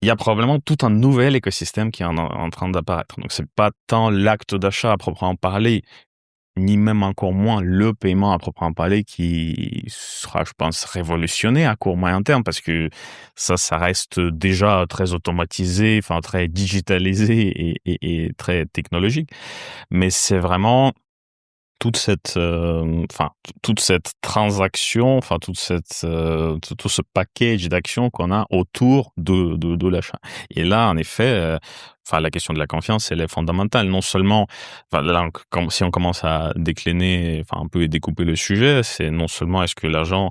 il y a probablement tout un nouvel écosystème qui est en train d'apparaître. Donc, c'est pas tant l'acte d'achat à proprement parler, ni même encore moins le paiement à proprement parler qui sera, je pense, révolutionné à court moyen terme parce que ça reste déjà très automatisé, enfin très digitalisé et très technologique. Mais c'est vraiment toute cette, toute cette transaction, enfin tout ce package d'actions qu'on a autour de l'achat. Et là, en effet, la question de la confiance, elle est fondamentale. Non seulement, là, si on commence à décliner, un peu et découper le sujet, c'est non seulement est-ce que l'agent,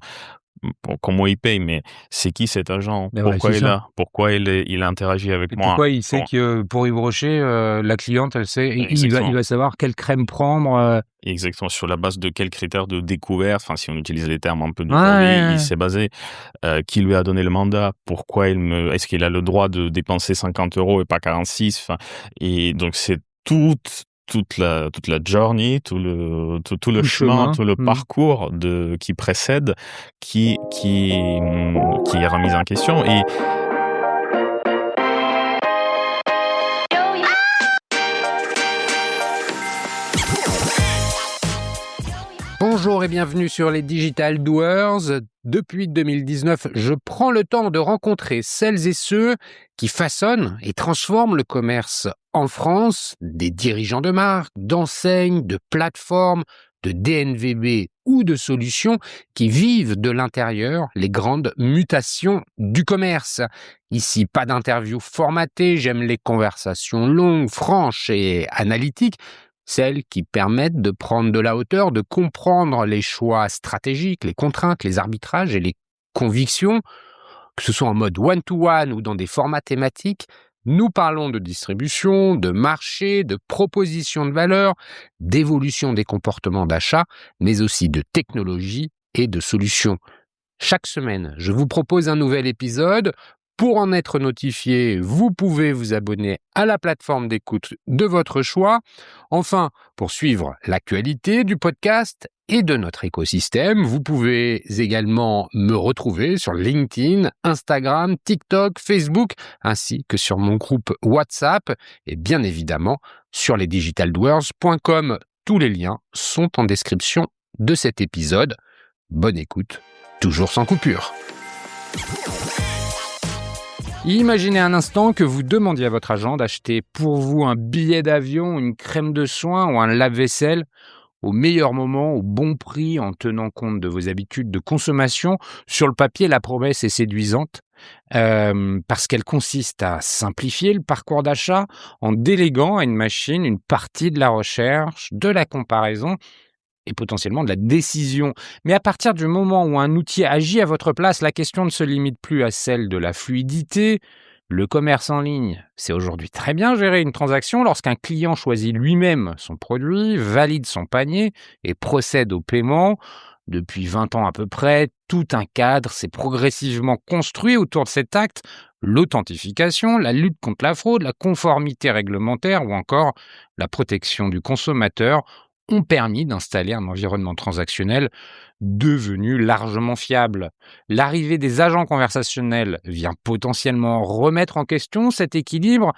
bon, comment il paye, mais c'est qui cet agent? Ben ouais, Pourquoi c'est il est ça. là? Pourquoi il interagit avec Et moi? pourquoi il sait Bon, que pour Yves Rocher, la cliente, elle sait, il exactement. va savoir quelle crème prendre. Exactement. Sur la base de quels critères de découverte, si on utilise les termes un peu Ouais, ouais, d'aujourd'hui, il ouais. s'est basé, qui lui a donné le mandat, pourquoi est-ce qu'il a le droit de dépenser 50 € et pas 46, et donc c'est toute la journey, tout le Tout le chemin, chemin. tout le Mmh. parcours qui précède, qui est remis en question. Et Bonjour et bienvenue sur les Digital Doers. Depuis 2019, je prends le temps de rencontrer celles et ceux qui façonnent et transforment le commerce en France, des dirigeants de marques, d'enseignes, de plateformes, de DNVB ou de solutions qui vivent de l'intérieur les grandes mutations du commerce. Ici, pas d'interview formatée, j'aime les conversations longues, franches et analytiques, celles qui permettent de prendre de la hauteur, de comprendre les choix stratégiques, les contraintes, les arbitrages et les convictions, que ce soit en mode one-to-one ou dans des formats thématiques. Nous parlons de distribution, de marché, de proposition de valeur, d'évolution des comportements d'achat, mais aussi de technologie et de solutions. Chaque semaine, je vous propose un nouvel épisode. Pour en être notifié, vous pouvez vous abonner à la plateforme d'écoute de votre choix. Enfin, pour suivre l'actualité du podcast et de notre écosystème, vous pouvez également me retrouver sur LinkedIn, Instagram, TikTok, Facebook, ainsi que sur mon groupe WhatsApp et bien évidemment sur lesdigitaldwers.com. Tous les liens sont en description de cet épisode. Bonne écoute, toujours sans coupure. Imaginez un instant que vous demandiez à votre agent d'acheter pour vous un billet d'avion, une crème de soin ou un lave-vaisselle au meilleur moment, au bon prix, en tenant compte de vos habitudes de consommation. Sur le papier, la promesse est séduisante parce qu'elle consiste à simplifier le parcours d'achat en déléguant à une machine une partie de la recherche, de la comparaison et potentiellement de la décision. Mais à partir du moment où un outil agit à votre place, la question ne se limite plus à celle de la fluidité. Le commerce en ligne, c'est aujourd'hui très bien gérer une transaction lorsqu'un client choisit lui-même son produit, valide son panier et procède au paiement. Depuis 20 ans à peu près, tout un cadre s'est progressivement construit autour de cet acte. L'authentification, la lutte contre la fraude, la conformité réglementaire ou encore la protection du consommateur ont permis d'installer un environnement transactionnel devenu largement fiable. L'arrivée des agents conversationnels vient potentiellement remettre en question cet équilibre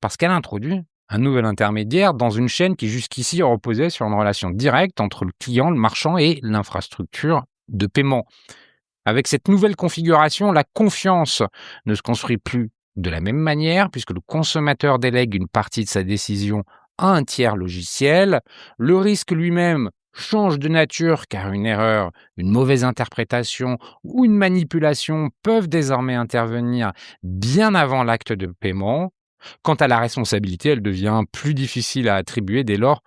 parce qu'elle introduit un nouvel intermédiaire dans une chaîne qui jusqu'ici reposait sur une relation directe entre le client, le marchand et l'infrastructure de paiement. Avec cette nouvelle configuration, la confiance ne se construit plus de la même manière puisque le consommateur délègue une partie de sa décision à un tiers logiciel. Le risque lui-même change de nature car une erreur, une mauvaise interprétation ou une manipulation peuvent désormais intervenir bien avant l'acte de paiement. Quant à la responsabilité, elle devient plus difficile à attribuer dès lors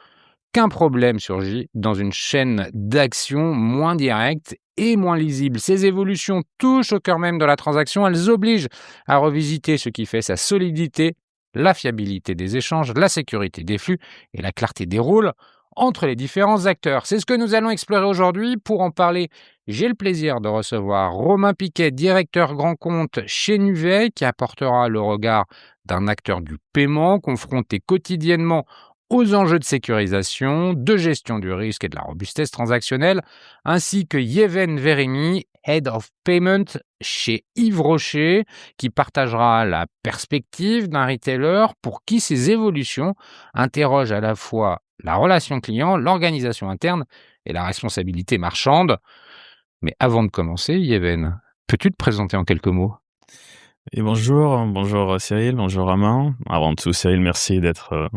qu'un problème surgit dans une chaîne d'action moins directe et moins lisible. Ces évolutions touchent au cœur même de la transaction. Elles obligent à revisiter ce qui fait sa solidité, la fiabilité des échanges, la sécurité des flux et la clarté des rôles entre les différents acteurs. C'est ce que nous allons explorer aujourd'hui. Pour en parler, j'ai le plaisir de recevoir Romain Piquet, directeur grand compte chez Nuvei, qui apportera le regard d'un acteur du paiement confronté quotidiennement aux enjeux de sécurisation, de gestion du risque et de la robustesse transactionnelle, ainsi que Yeven Verimi, Head of Payment chez Yves Rocher, qui partagera la perspective d'un retailer pour qui ces évolutions interrogent à la fois la relation client, l'organisation interne et la responsabilité marchande. Mais avant de commencer, Yeven, peux-tu te présenter en quelques mots? Et bonjour Cyril, bonjour Romain. Avant de tout, Cyril, merci d'être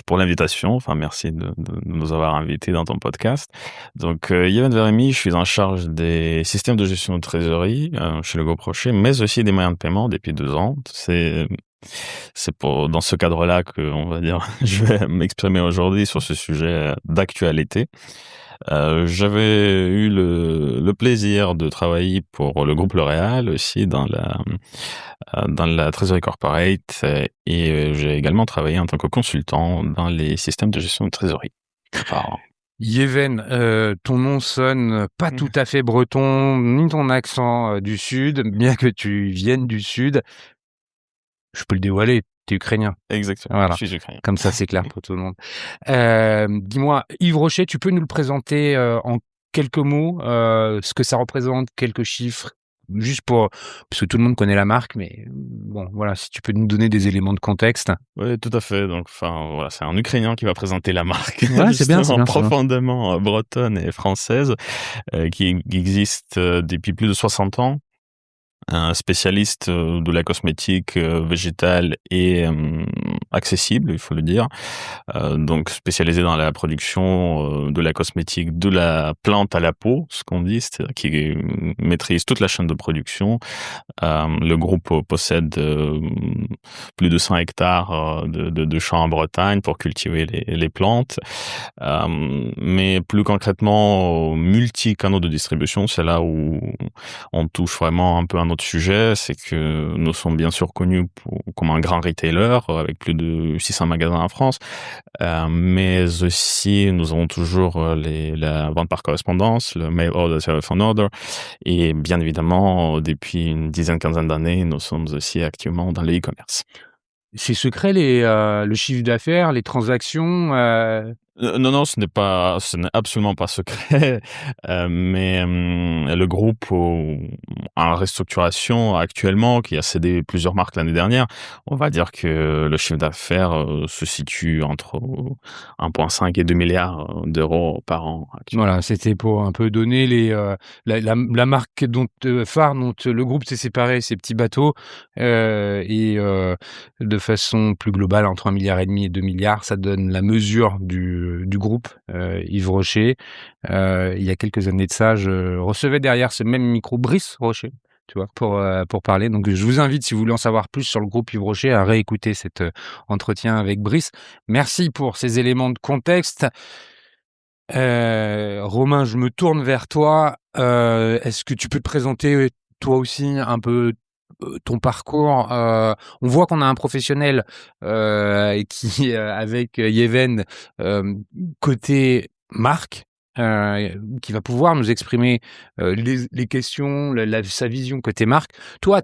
pour l'invitation. Enfin, merci de nous avoir invités dans ton podcast. Donc, Yeven Veremi, je suis en charge des systèmes de gestion de trésorerie chez le groupe Rocher, mais aussi des moyens de paiement depuis 2 ans. C'est dans ce cadre-là que, on va dire, je vais m'exprimer aujourd'hui sur ce sujet d'actualité. J'avais eu le plaisir de travailler pour le groupe L'Oréal aussi dans la trésorerie corporate et j'ai également travaillé en tant que consultant dans les systèmes de gestion de trésorerie. Enfin, Yeven, ton nom sonne pas tout à fait breton, ni ton accent du Sud, bien que tu viennes du Sud. Je peux le dévoiler, tu es ukrainien. exactement, Voilà, je suis ukrainien. comme ça c'est clair pour tout le monde. Dis-moi, Yves Rocher, tu peux nous le présenter en quelques mots, ce que ça représente, quelques chiffres, juste parce que tout le monde connaît la marque, mais bon, voilà, si tu peux nous donner des éléments de contexte. Oui, tout à fait. Donc, enfin, voilà, c'est un Ukrainien qui va présenter la marque, Ouais, c'est bien, justement, c'est bien. profondément bretonne et française, qui existe depuis plus de 60 ans. Un spécialiste de la cosmétique végétale et accessible, il faut le dire. Donc spécialisé dans la production de la cosmétique de la plante à la peau, ce qu'on dit, c'est-à-dire qui maîtrise toute la chaîne de production. Le groupe possède plus de 100 hectares de champs en Bretagne pour cultiver les plantes. Mais plus concrètement, multi-canaux de distribution, c'est là où on touche vraiment un peu à notre sujet. C'est que nous sommes bien sûr connus comme un grand retailer avec plus de 600 magasins en France. Mais aussi, nous avons toujours la vente par correspondance, le mail order, telephone order. Et bien évidemment, depuis une dizaine, quinzaine d'années, nous sommes aussi activement dans le e-commerce. C'est secret le chiffre d'affaires, les transactions? Non, ce n'est absolument pas secret, mais le groupe en restructuration actuellement, qui a cédé plusieurs marques l'année dernière, on va dire que le chiffre d'affaires se situe entre 1,5 et 2 milliards d'euros par an actuellement. Voilà, c'était pour un peu donner la marque phare dont le groupe s'est séparé, ces petits bateaux, et de façon plus globale, entre 1,5 milliard et 2 milliards, ça donne la mesure du groupe Yves Rocher. Il y a quelques années de ça, je recevais derrière ce même micro Brice Rocher, tu vois, pour parler. Donc je vous invite, si vous voulez en savoir plus sur le groupe Yves Rocher, à réécouter cet entretien avec Brice. Merci pour ces éléments de contexte. Romain, je me tourne vers toi. Est-ce que tu peux te présenter toi aussi un peu ton parcours? On voit qu'on a un professionnel qui, avec Yeven, côté marque, qui va pouvoir nous exprimer les questions, sa vision côté marque. Toi,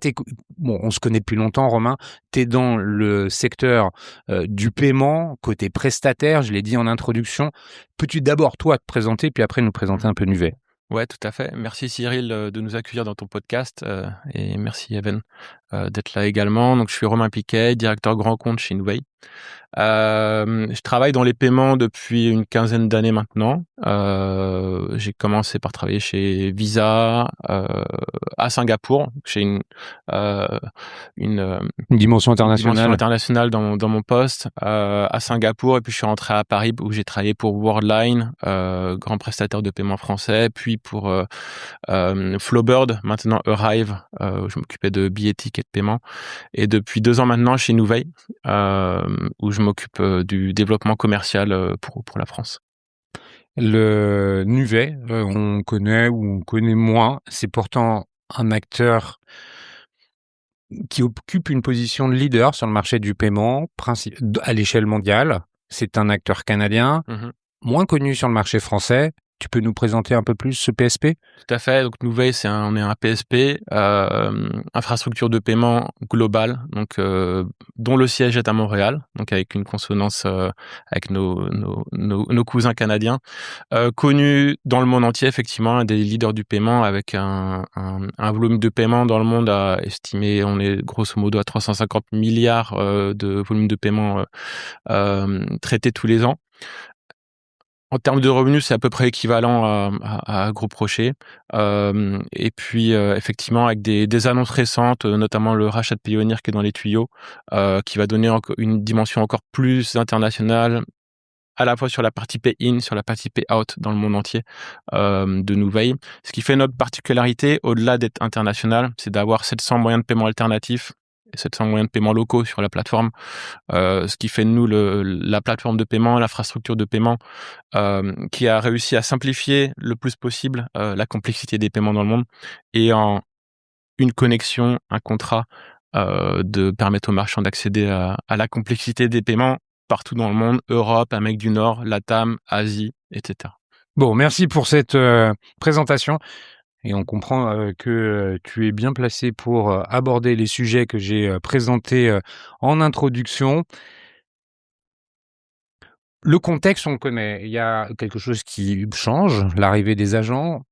bon, on se connaît depuis longtemps, Romain. Tu es dans le secteur du paiement, côté prestataire, je l'ai dit en introduction. Peux-tu d'abord, toi, te présenter, puis après nous présenter un peu Nuvei? Ouais, tout à fait. Merci Cyril de nous accueillir dans ton podcast et merci Evan d'être là également. Donc je suis Romain Piquet, directeur grand compte chez Nuvei. Je travaille dans les paiements depuis une quinzaine d'années maintenant. J'ai commencé par travailler chez Visa à Singapour, chez une dimension dimension internationale. internationale dans mon poste à Singapour, et puis je suis rentré à Paris où j'ai travaillé pour Worldline, grand prestataire de paiement français, puis pour Flowbird, maintenant Arrive, où je m'occupais de billettique et de paiement, et depuis 2 ans maintenant chez Nuvei, où je m'occupe du développement commercial pour la France. Le Nuvei, on connaît ou on connaît moins. C'est pourtant un acteur qui occupe une position de leader sur le marché du paiement à l'échelle mondiale. C'est un acteur canadien, moins connu sur le marché français, Tu peux nous présenter un peu plus ce PSP? Tout à fait. Donc Nuvei, on est un PSP, infrastructure de paiement globale, donc dont le siège est à Montréal, donc avec une consonance avec nos cousins canadiens, connu dans le monde entier, effectivement, un des leaders du paiement, avec un volume de paiement dans le monde à estimer, on est grosso modo à 350 milliards de volume de paiement traités tous les ans. En termes de revenus, c'est à peu près équivalent à Groupe Rocher. Et puis, effectivement, avec des annonces récentes, notamment le rachat de Payoneer qui est dans les tuyaux, qui va donner une dimension encore plus internationale, à la fois sur la partie pay-in, sur la partie pay-out dans le monde entier de Nuvei. Ce qui fait notre particularité, au-delà d'être international, c'est d'avoir 700 moyens de paiement alternatifs et 700 moyens de paiement locaux sur la plateforme. Ce qui fait de nous la plateforme de paiement, l'infrastructure de paiement, qui a réussi à simplifier le plus possible la complexité des paiements dans le monde, et en une connexion, un contrat, de permettre aux marchands d'accéder à la complexité des paiements partout dans le monde, Europe, Amérique du Nord, LATAM, Asie, etc. Bon, merci pour cette présentation. Et on comprend que tu es bien placé pour aborder les sujets que j'ai présentés en introduction. Le contexte, on le connaît. Il y a quelque chose qui change, l'arrivée des agents.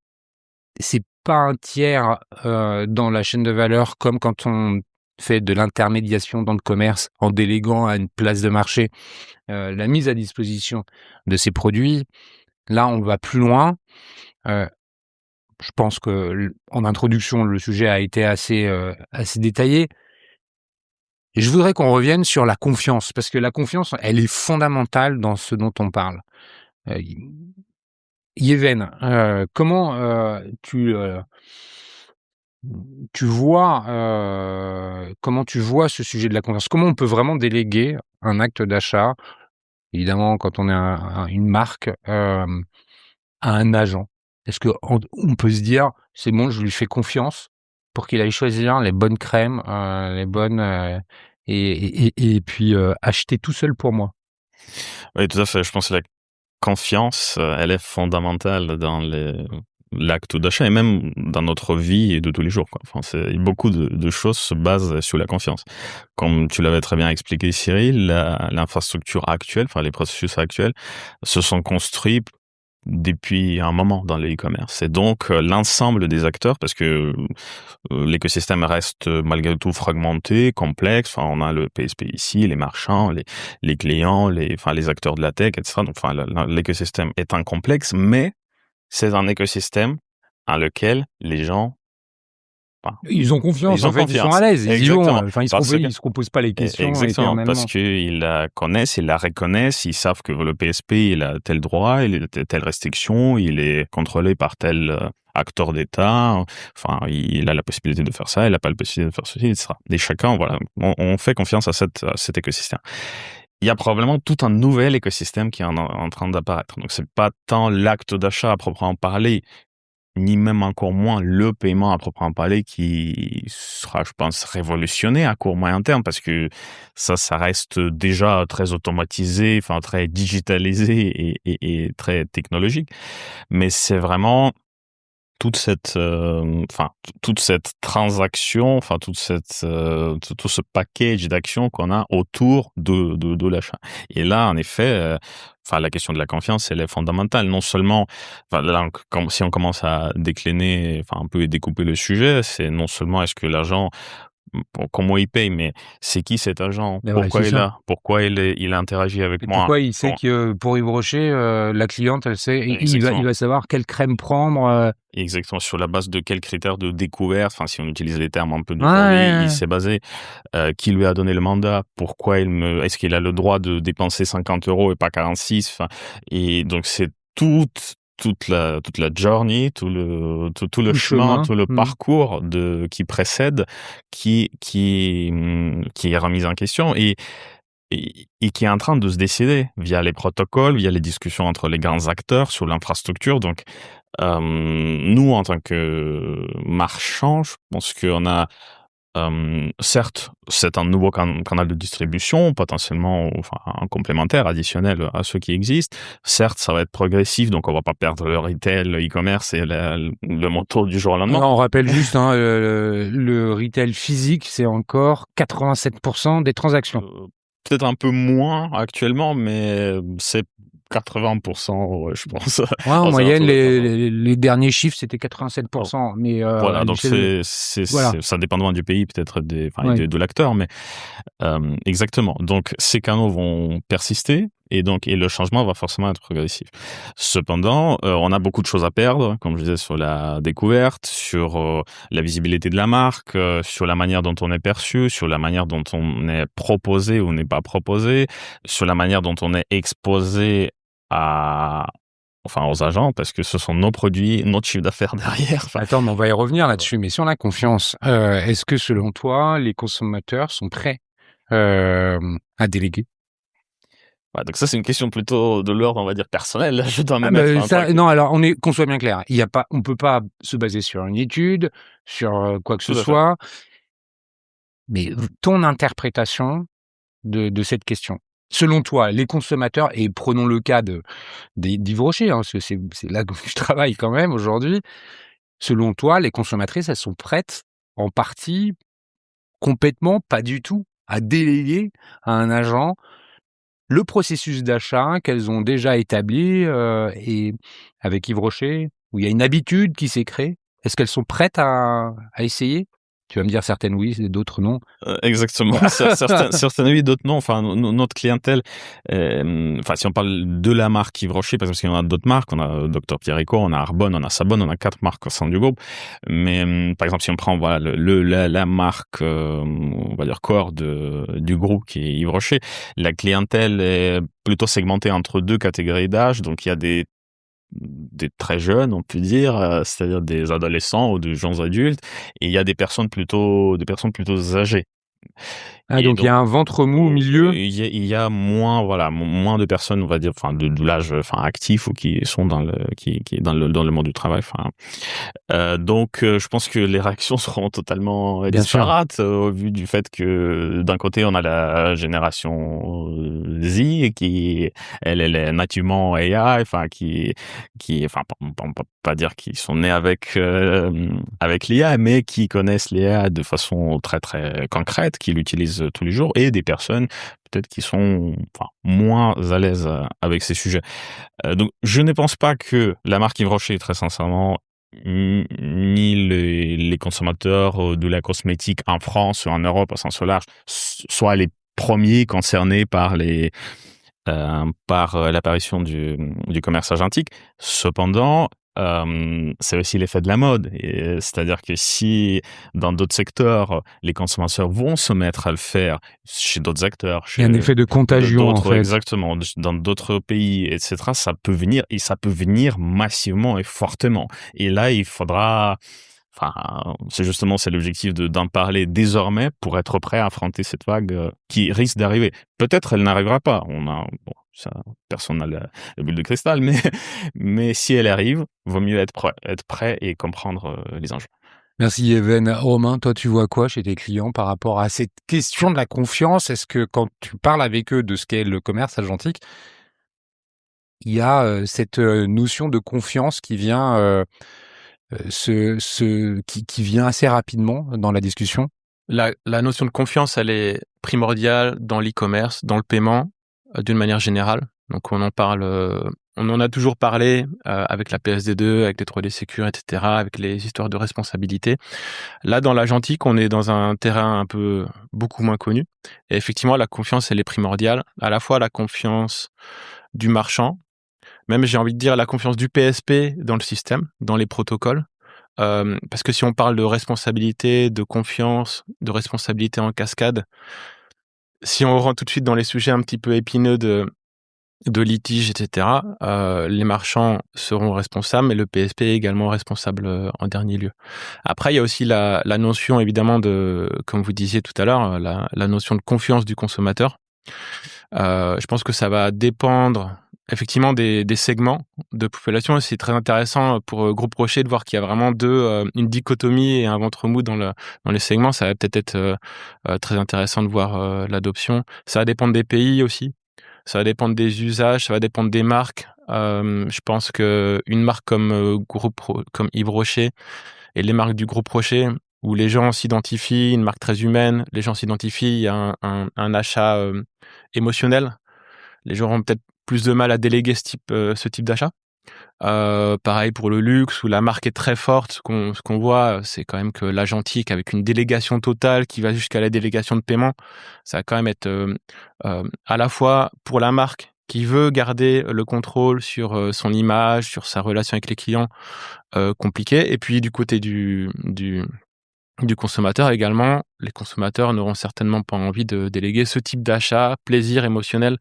C'est pas un tiers dans la chaîne de valeur, comme quand on fait de l'intermédiation dans le commerce en déléguant à une place de marché la mise à disposition de ces produits. Là, on va plus loin. Je pense que en introduction, le sujet a été assez détaillé. Et je voudrais qu'on revienne sur la confiance, parce que la confiance, elle est fondamentale dans ce dont on parle. Yéven, comment tu vois ce sujet de la confiance? Comment on peut vraiment déléguer un acte d'achat, évidemment quand on est une marque, à un agent? Est-ce qu'on peut se dire: «C'est bon, je lui fais confiance pour qu'il aille choisir les bonnes crèmes, les bonnes, et puis, acheter tout seul pour moi»? Oui, tout à fait. Je pense que la confiance, elle est fondamentale dans l'acte d'achat et même dans notre vie de tous les jours, quoi. Enfin, beaucoup de choses se basent sur la confiance. Comme tu l'avais très bien expliqué, Cyril, l'infrastructure actuelle, enfin les processus actuels, se sont construits depuis un moment dans le e-commerce. Et donc, l'ensemble des acteurs, parce que l'écosystème reste malgré tout fragmenté, complexe. Enfin, on a le PSP ici, les marchands, les clients, les acteurs de la tech, etc. Donc, l'écosystème est un complexe, mais c'est un écosystème dans lequel les gens... Ils ont confiance, Ils ont en fait, ils sont confiance. à l'aise, ils y vont. Exactement. Enfin, ils se reposent pas les questions Exactement, éternellement. parce qu'ils la connaissent, ils la reconnaissent, ils savent que le PSP, il a tel droit, il a telle restriction, il est contrôlé par tel acteur d'État, enfin, il a la possibilité de faire ça, il n'a pas la possibilité de faire ceci, etc. Et chacun, voilà, on fait confiance à cet écosystème. Il y a probablement tout un nouvel écosystème qui est en train d'apparaître. Donc, c'est pas tant l'acte d'achat à proprement parler, ni même encore moins le paiement à proprement parler qui sera, je pense, révolutionné à court moyen terme, parce que ça reste déjà très automatisé, enfin très digitalisé et très technologique. Mais c'est vraiment toute cette transaction, enfin tout ce package d'actions qu'on a autour de l'achat. Et là, en effet, la question de la confiance, elle est fondamentale. Non seulement, là, si on commence à décliner, un peu découper le sujet, c'est non seulement est-ce que l'agent, comment il paye, mais c'est qui cet agent? Pourquoi il est là? Pourquoi il interagit avec moi? Pourquoi il sait que pour Yves Rocher, la cliente, elle sait, il va savoir quelle crème prendre. Exactement. Sur la base de quels critères de découverte, si on utilise les termes un peu d'aujourd'hui, il s'est basé, qui lui a donné le mandat, pourquoi est-ce qu'il a le droit de dépenser 50 € et pas 46? Et donc c'est toute la journey, tout le chemin, tout le parcours qui précède, qui est remis en question et qui est en train de se décider via les protocoles, via les discussions entre les grands acteurs sur l'infrastructure. Donc, nous, en tant que marchands, je pense qu'on a Certes, c'est un nouveau canal de distribution, potentiellement, enfin, un complémentaire, additionnel à ceux qui existent. Certes, ça va être progressif, donc on va pas perdre le retail, le e-commerce et le moto du jour au lendemain. Alors, on rappelle juste, le retail physique, c'est encore 87% des transactions. Peut-être un peu moins actuellement, mais c'est 80%, ouais, je pense. Ouais, en Aux moyenne, alentours de 80. les derniers chiffres, c'était 87%. Mais Voilà, à donc l'échelle... Voilà. ça dépendant du pays, peut-être Ouais. de l'acteur, mais exactement. Donc ces canaux vont persister et le changement va forcément être progressif. Cependant, on a beaucoup de choses à perdre, comme je disais, sur la découverte, sur la visibilité de la marque, sur la manière dont on est perçu, sur la manière dont on est proposé ou n'est pas proposé, sur la manière dont on est exposé aux agents, parce que ce sont nos produits, notre chiffre d'affaires derrière. Attends, mais on va y revenir là-dessus. Mais sur la confiance, est-ce que selon toi, les consommateurs sont prêts à déléguer? Donc ça, c'est une question plutôt de l'ordre, on va dire, personnel. Je dois me Ah, mettre mais en tant que... non, alors qu'on soit bien clair. On peut pas se baser sur une étude, sur quoi que ce Tout à fait. soit. Mais ton interprétation de cette question. Selon toi, les consommateurs, et prenons le cas d'Yves Rocher, parce que c'est là que je travaille quand même aujourd'hui. Selon toi, les consommatrices, elles sont prêtes, en partie, complètement, pas du tout, à déléguer à un agent le processus d'achat qu'elles ont déjà établi, et avec Yves Rocher, où il y a une habitude qui s'est créée. Est-ce qu'elles sont prêtes à essayer? Tu vas me dire certaines oui, d'autres non. Exactement. Certaines oui, d'autres non. Enfin, notre clientèle, si on parle de la marque Yves Rocher, parce qu'il y en a d'autres marques, on a Dr Pierrico, on a Arbonne, on a Sabonne, on a 4 marques au sein du groupe. Mais par exemple, si on prend la marque, on va dire core du groupe qui est Yves Rocher, la clientèle est plutôt segmentée entre 2 catégories d'âge. Donc il y a des très jeunes, on peut dire, c'est-à-dire des adolescents ou des jeunes adultes, et il y a des personnes plutôt âgées. Ah, Et donc il y donc a un ventre mou au milieu? il y a moins, voilà, moins de personnes, on va dire, de l'âge, actif, ou qui sont dans le monde du travail. Je pense que les réactions seront totalement Bien sûr. disparates, au vu du fait que d'un côté on a la génération Z qui elle est nativement AI, on peut pas dire qu'ils sont nés avec l'IA, mais qui connaissent l'IA de façon très très concrète, qui l'utilisent tous les jours, et des personnes peut-être qui sont moins à l'aise avec ces sujets. Donc je ne pense pas que la marque Yves Rocher, très sincèrement, ni les consommateurs de la cosmétique en France ou en Europe au sens large soient les premiers concernés par l'apparition du commerce agentique. Cependant, c'est aussi l'effet de la mode. C'est-à-dire que si dans d'autres secteurs, les consommateurs vont se mettre à le faire chez d'autres acteurs, Il y a un effet de contagion, en fait. exactement, dans d'autres pays, etc., ça peut venir massivement et fortement. Et là, il faudra... c'est l'objectif d'en parler désormais pour être prêt à affronter cette vague qui risque d'arriver. Peut-être elle n'arrivera pas. Personne n'a la bulle de cristal, mais si elle arrive, vaut mieux être prêt et comprendre les enjeux. Merci Even. Romain, toi, tu vois quoi chez tes clients par rapport à cette question de la confiance? Est-ce que quand tu parles avec eux de ce qu'est le commerce agentique, il y a cette notion de confiance qui vient qui vient assez rapidement dans la discussion? La notion de confiance, elle est primordiale dans l'e-commerce, dans le paiement, d'une manière générale. Donc on en a toujours parlé avec la PSD2, avec les 3D Secure, etc., avec les histoires de responsabilité. Là, dans l'agentique, on est dans un terrain un peu beaucoup moins connu. Et effectivement, la confiance, elle est primordiale. À la fois la confiance du marchand, même j'ai envie de dire la confiance du PSP dans le système, dans les protocoles. Parce que si on parle de responsabilité, de confiance, de responsabilité en cascade, si on rentre tout de suite dans les sujets un petit peu épineux de litige, etc., les marchands seront responsables, mais le PSP est également responsable en dernier lieu. Après, il y a aussi la notion, évidemment, comme vous disiez tout à l'heure, la notion de confiance du consommateur. Je pense que ça va dépendre effectivement des segments de population. C'est très intéressant pour Groupe Rocher de voir qu'il y a vraiment une dichotomie et un ventre mou dans les segments. Ça va peut-être être très intéressant de voir l'adoption. Ça va dépendre des pays aussi. Ça va dépendre des usages, ça va dépendre des marques. Je pense que une marque comme comme Yves Rocher et les marques du Groupe Rocher, où les gens s'identifient, une marque très humaine, les gens s'identifient, il y a un achat émotionnel. Les gens auront peut-être plus de mal à déléguer ce type d'achat. Pareil pour le luxe, où la marque est très forte. Ce qu'on voit, c'est quand même que l'Agentique, avec une délégation totale qui va jusqu'à la délégation de paiement, ça va quand même être à la fois pour la marque qui veut garder le contrôle sur son image, sur sa relation avec les clients, compliqué. Et puis du côté du consommateur également, les consommateurs n'auront certainement pas envie de déléguer ce type d'achat, plaisir émotionnel,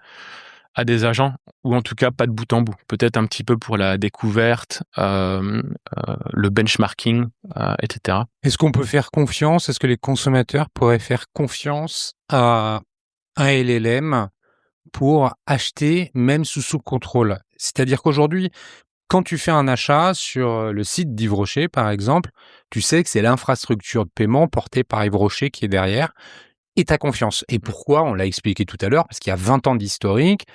à des agents, ou en tout cas pas de bout en bout. Peut-être un petit peu pour la découverte, le benchmarking, etc. Est-ce qu'on peut faire confiance? Est-ce que les consommateurs pourraient faire confiance à un LLM pour acheter même sous contrôle? C'est-à-dire qu'aujourd'hui, quand tu fais un achat sur le site d'Yves Rocher, par exemple, tu sais que c'est l'infrastructure de paiement portée par Yves Rocher qui est derrière et tu as confiance. Et pourquoi? On l'a expliqué tout à l'heure, parce qu'il y a 20 ans d'historique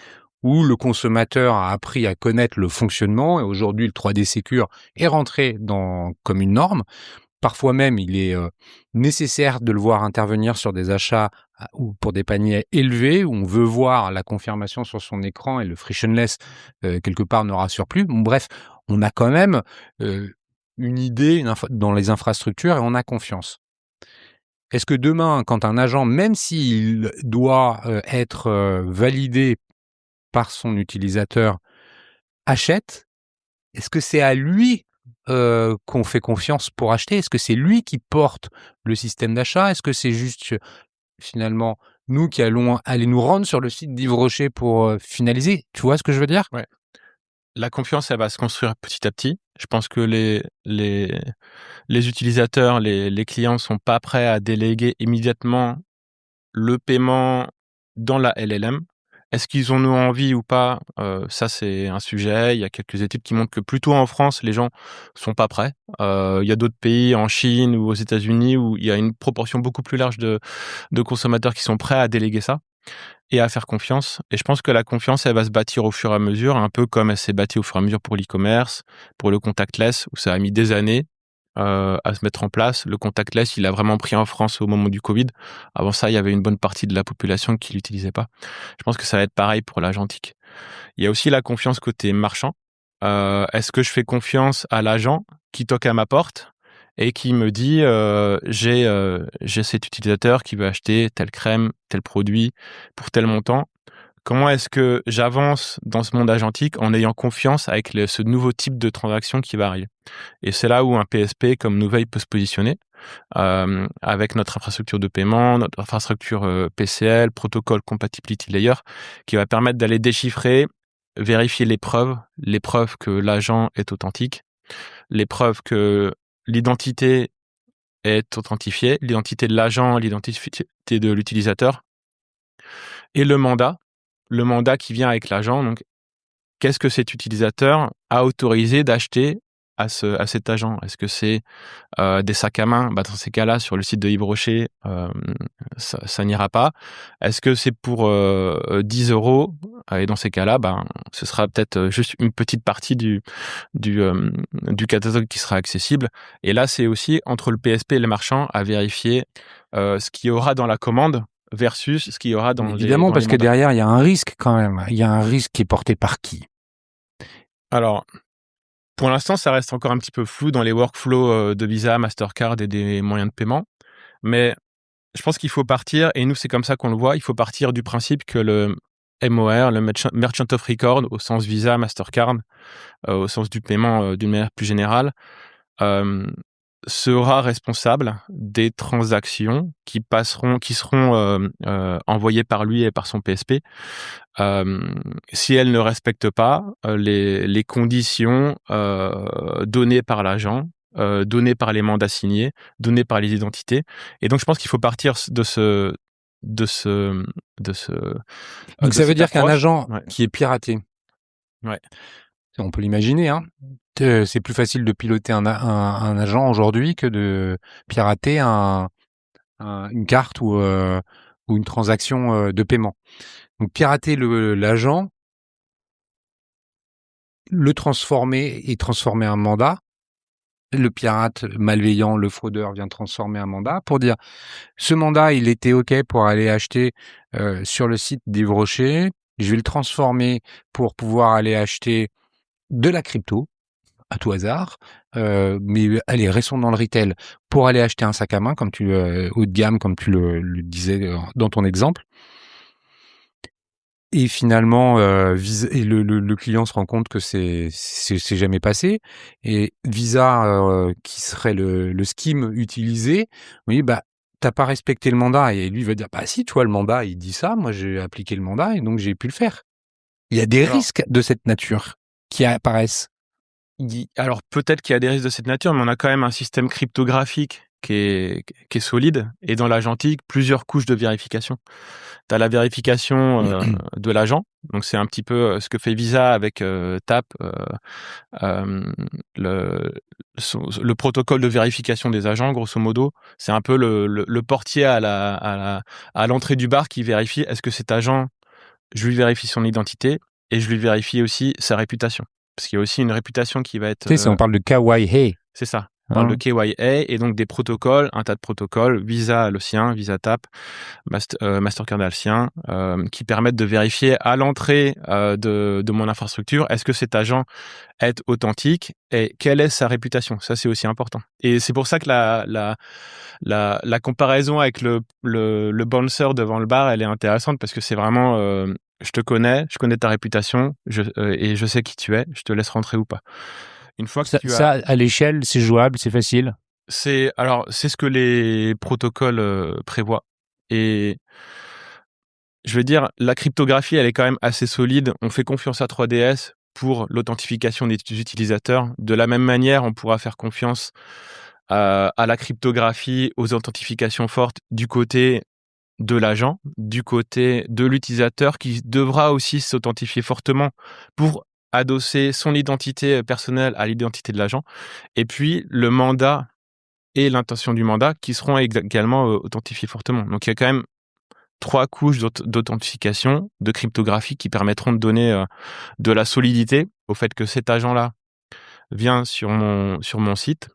où le consommateur a appris à connaître le fonctionnement et aujourd'hui le 3D Secure est rentré comme une norme. Parfois même, il est nécessaire de le voir intervenir sur des achats ou pour des paniers élevés où on veut voir la confirmation sur son écran et le frictionless quelque part ne rassure plus. Bon, bref, on a quand même une idée dans les infrastructures et on a confiance. Est-ce que demain, quand un agent, même s'il doit être validé par son utilisateur, achète, est-ce que c'est à lui qu'on fait confiance pour acheter? Est-ce que c'est lui qui porte le système d'achat? Est-ce que c'est juste finalement nous qui allons aller nous rendre sur le site d'Yves Rocher pour finaliser? Tu vois ce que je veux dire? Ouais. La confiance, elle va se construire petit à petit. Je pense que les utilisateurs, les clients sont pas prêts à déléguer immédiatement le paiement dans la LLM. Est-ce qu'ils en ont envie ou pas? Ça, c'est un sujet. Il y a quelques études qui montrent que plutôt en France, les gens sont pas prêts. Il y a d'autres pays, en Chine ou aux États-Unis, où il y a une proportion beaucoup plus large de consommateurs qui sont prêts à déléguer ça et à faire confiance. Et je pense que la confiance, elle va se bâtir au fur et à mesure, un peu comme elle s'est bâtie au fur et à mesure pour l'e-commerce, pour le contactless, où ça a mis des années à se mettre en place. Le contactless, il a vraiment pris en France au moment du Covid. Avant ça, il y avait une bonne partie de la population qui l'utilisait pas. Je pense que ça va être pareil pour l'Agentique. Il y a aussi la confiance côté marchand. Est-ce que je fais confiance à l'agent qui toque à ma porte et qui me dit j'ai cet utilisateur qui veut acheter telle crème, tel produit pour tel montant? Comment est-ce que j'avance dans ce monde agentique en ayant confiance avec ce nouveau type de transaction qui va arriver? Et c'est là où un PSP comme Nuvei peut se positionner, avec notre infrastructure de paiement, notre infrastructure PCL, Protocol Compatibility Layer, qui va permettre d'aller déchiffrer, vérifier les preuves que l'agent est authentique, les preuves que l'identité est authentifiée, l'identité de l'agent, l'identité de l'utilisateur, et le mandat qui vient avec l'agent. Donc, qu'est-ce que cet utilisateur a autorisé d'acheter à cet agent? Est-ce que c'est des sacs à main? Dans ces cas-là, sur le site de Yves Rocher, ça n'ira pas. Est-ce que c'est pour 10 €? Et dans ces cas-là, ce sera peut-être juste une petite partie du catalogue qui sera accessible. Et là, c'est aussi entre le PSP et le marchand à vérifier ce qu'il y aura dans la commande versus ce qu'il y aura dans Évidemment, parce que derrière, il y a un risque quand même. Il y a un risque qui est porté par qui? Alors, pour l'instant, ça reste encore un petit peu flou dans les workflows de Visa, Mastercard et des moyens de paiement. Mais je pense qu'il faut partir, et nous, c'est comme ça qu'on le voit, il faut partir du principe que le MOR, le Merchant of Record, au sens Visa, Mastercard, au sens du paiement d'une manière plus générale, sera responsable des transactions qui seront envoyées par lui et par son PSP, si elle ne respecte pas les conditions données par l'agent, données par les mandats signés, données par les identités. Et donc je pense qu'il faut partir de Donc ça veut dire qu'un agent qui est piraté Ouais. On peut l'imaginer, hein. C'est plus facile de piloter un agent aujourd'hui que de pirater une carte ou une transaction de paiement. Donc pirater l'agent, le transformer et transformer un mandat. Le pirate malveillant, le fraudeur vient transformer un mandat pour dire ce mandat, il était OK pour aller acheter sur le site d'Yves Rocher. Je vais le transformer pour pouvoir aller acheter de la crypto à tout hasard. Mais allez, restons dans le retail pour aller acheter un sac à main comme haut de gamme, comme tu le disais dans ton exemple. Et finalement, et le client se rend compte que c'est jamais passé. Et Visa, qui serait le scheme utilisé, oui, bah, t'as pas respecté le mandat. Et lui va dire, bah si, toi, le mandat, il dit ça, moi j'ai appliqué le mandat et donc j'ai pu le faire. Il y a des risques de cette nature qui apparaissent. Alors peut-être qu'il y a des risques de cette nature, mais on a quand même un système cryptographique qui est solide, et dans l'agentique, plusieurs couches de vérification. Tu as la vérification de l'agent, donc c'est un petit peu ce que fait Visa avec TAP, le protocole de vérification des agents, grosso modo. C'est un peu le portier à l'entrée du bar qui vérifie est-ce que cet agent, je lui vérifie son identité et je lui vérifie aussi sa réputation. Parce qu'il y a aussi une réputation qui va être... Tu sais, on parle de KYA. C'est ça. On parle de KYA et donc des protocoles, un tas de protocoles, Visa a le sien, Visa TAP, Mastercard a le sien, qui permettent de vérifier à l'entrée de mon infrastructure, est-ce que cet agent est authentique et quelle est sa réputation. Ça, c'est aussi important. Et c'est pour ça que la comparaison avec le bouncer devant le bar, elle est intéressante parce que c'est vraiment... je te connais, je connais ta réputation et je sais qui tu es, je te laisse rentrer ou pas. Une fois que ça, à l'échelle, c'est jouable, c'est facile. C'est ce que les protocoles prévoient. Et je veux dire, la cryptographie, elle est quand même assez solide. On fait confiance à 3DS pour l'authentification des utilisateurs. De la même manière, on pourra faire confiance à la cryptographie, aux authentifications fortes du côté de l'agent, du côté de l'utilisateur qui devra aussi s'authentifier fortement pour adosser son identité personnelle à l'identité de l'agent. Et puis, le mandat et l'intention du mandat qui seront également authentifiés fortement. Donc, il y a quand même 3 couches d'authentification, de cryptographie qui permettront de donner de la solidité au fait que cet agent-là vient sur mon site,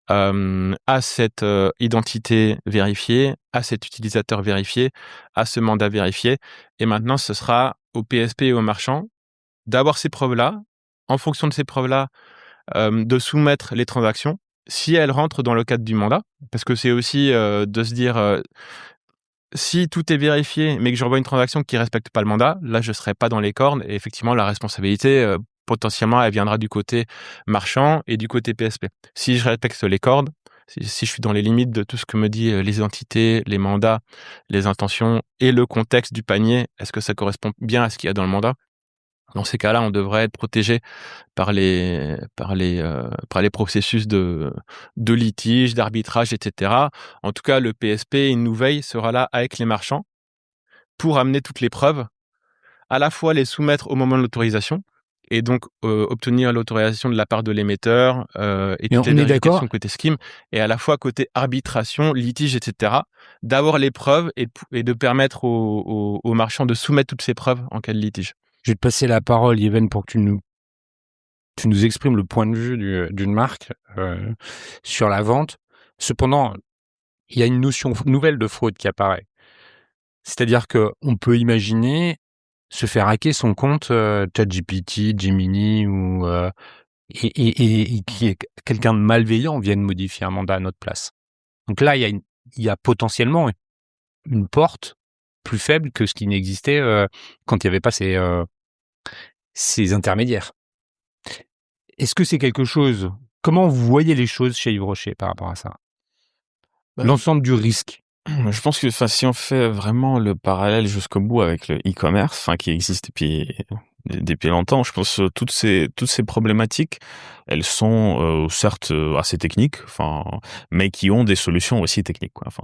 à cette identité vérifiée, à cet utilisateur vérifié, à ce mandat vérifié. Et maintenant, ce sera au PSP et au marchand d'avoir ces preuves-là, en fonction de ces preuves-là, de soumettre les transactions, si elles rentrent dans le cadre du mandat. Parce que c'est aussi de se dire, si tout est vérifié, mais que j'envoie une transaction qui ne respecte pas le mandat, là, je ne serai pas dans les cordes. Et effectivement, la responsabilité, potentiellement, elle viendra du côté marchand et du côté PSP. Si je respecte les cordes, si je suis dans les limites de tout ce que me dit les identités, les mandats, les intentions et le contexte du panier, est-ce que ça correspond bien à ce qu'il y a dans le mandat? Dans ces cas-là, on devrait être protégé par les processus de litige, d'arbitrage, etc. En tout cas, le PSP, une nouvelle, sera là avec les marchands pour amener toutes les preuves, à la fois les soumettre au moment de l'autorisation et donc obtenir l'autorisation de la part de l'émetteur et toutes les vérifications côté scheme, et à la fois côté arbitration, litige, etc. d'avoir les preuves et de permettre aux marchands de soumettre toutes ces preuves en cas de litige. Je vais te passer la parole, Yven, pour que tu nous exprimes le point de vue d'une marque sur la vente. Cependant, il y a une notion nouvelle de fraude qui apparaît. C'est-à-dire qu'on peut imaginer se faire hacker son compte ChatGPT, Gemini et qui est quelqu'un de malveillant vienne modifier un mandat à notre place. Donc là, il y a potentiellement une porte plus faible que ce qui n'existait quand il n'y avait pas ces intermédiaires. Est-ce que c'est quelque chose... Comment vous voyez les choses chez Yves Rocher par rapport à ça? L'ensemble du risque. Je pense que si on fait vraiment le parallèle jusqu'au bout avec le e-commerce, qui existe depuis depuis longtemps. Je pense toutes ces problématiques, elles sont certes assez techniques, enfin, mais qui ont des solutions aussi techniques, quoi. Enfin,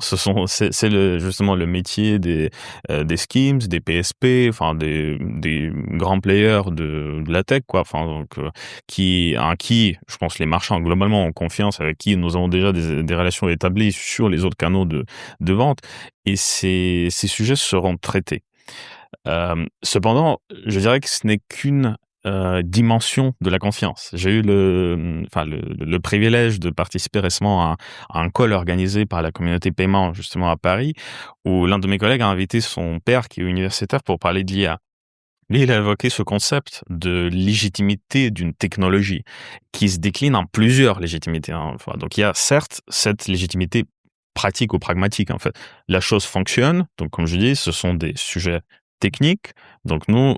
c'est justement le métier des schemes, des PSP, enfin des grands players de la tech, quoi. Enfin, donc qui, je pense, les marchands globalement ont confiance, avec qui nous avons déjà des relations établies sur les autres canaux de vente, et ces sujets seront traités. Cependant, je dirais que ce n'est qu'une dimension de la confiance. J'ai eu le privilège de participer récemment à un call organisé par la communauté paiement, justement à Paris, où l'un de mes collègues a invité son père, qui est universitaire, pour parler de l'IA. Lui, il a évoqué ce concept de légitimité d'une technologie qui se décline en plusieurs légitimités, hein. Enfin, donc il y a certes cette légitimité pratique ou pragmatique, en fait. La chose fonctionne, donc comme je dis, ce sont des sujets techniques. Donc nous,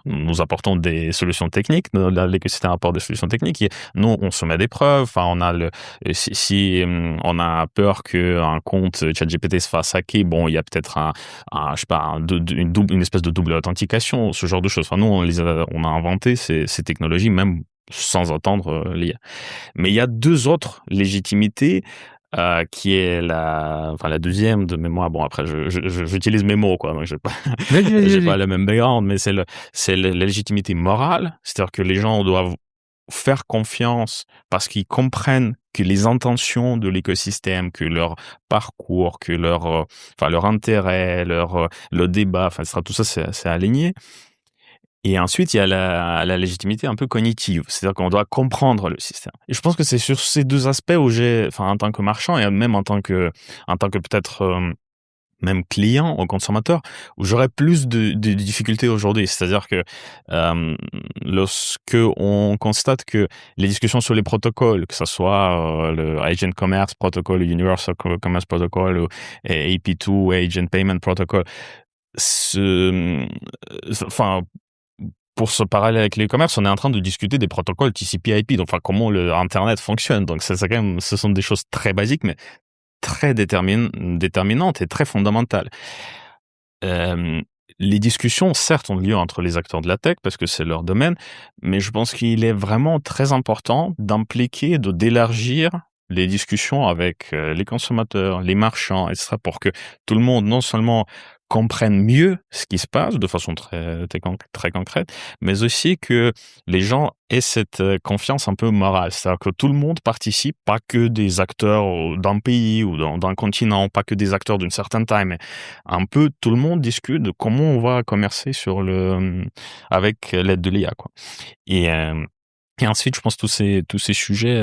nous apportons des solutions techniques. L'écosystème apporte des solutions techniques. Et nous, on se met des preuves. Enfin, on a si on a peur qu'un compte ChatGPT se fasse hacker, bon, il y a peut-être je sais pas, une espèce de double authentication, ce genre de choses. Enfin, nous, on a inventé ces technologies, même sans attendre l'IA. Mais il y a deux autres légitimités, qui est la deuxième de mémoire. Bon, après, j'utilise mes mots, quoi. Donc, j'ai pas, Vas-y, vas-y, j'ai vas-y. pas le même background, mais c'est la légitimité morale. C'est-à-dire que les gens doivent faire confiance parce qu'ils comprennent que les intentions de l'écosystème, que leur parcours, que leur intérêt, le débat, enfin, tout ça, c'est aligné. Et ensuite, il y a la légitimité un peu cognitive, c'est-à-dire qu'on doit comprendre le système. Et je pense que c'est sur ces deux aspects où en tant que marchand et même en tant que peut-être même client ou consommateur, où j'aurais plus de difficultés aujourd'hui. C'est-à-dire que lorsque on constate que les discussions sur les protocoles, que ce soit le Agent Commerce Protocol, Universal Commerce Protocol, ou AP2, Agent Payment Protocol, enfin, pour se parler avec les commerces, on est en train de discuter des protocoles TCP/IP, donc enfin comment le Internet fonctionne. Donc c'est quand même, ce sont des choses très basiques, mais très déterminantes et très fondamentales. Euh, les discussions, certes, ont lieu entre les acteurs de la tech parce que c'est leur domaine, mais je pense qu'il est vraiment très important d'impliquer, d'élargir les discussions avec les consommateurs, les marchands, etc., pour que tout le monde non seulement comprenne mieux ce qui se passe de façon très concrète, mais aussi que les gens aient cette confiance un peu morale. C'est-à-dire que tout le monde participe, pas que des acteurs d'un pays ou d'un continent, pas que des acteurs d'une certaine taille, mais un peu tout le monde discute de comment on va commercer avec l'aide de l'IA, quoi. Et, euh, et ensuite, je pense que tous ces sujets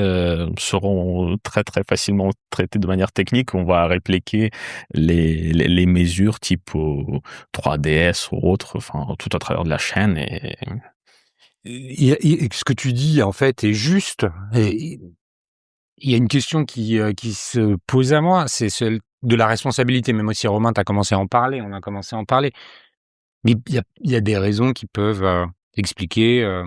seront très facilement traités de manière technique. On va répliquer les mesures type 3DS ou autres, enfin tout à travers de la chaîne. Ce que tu dis, en fait, est juste. Et il y a une question qui se pose à moi, c'est celle de la responsabilité. Même aussi, Romain, tu as commencé à en parler, on a commencé à en parler. Mais il y a des raisons qui peuvent expliquer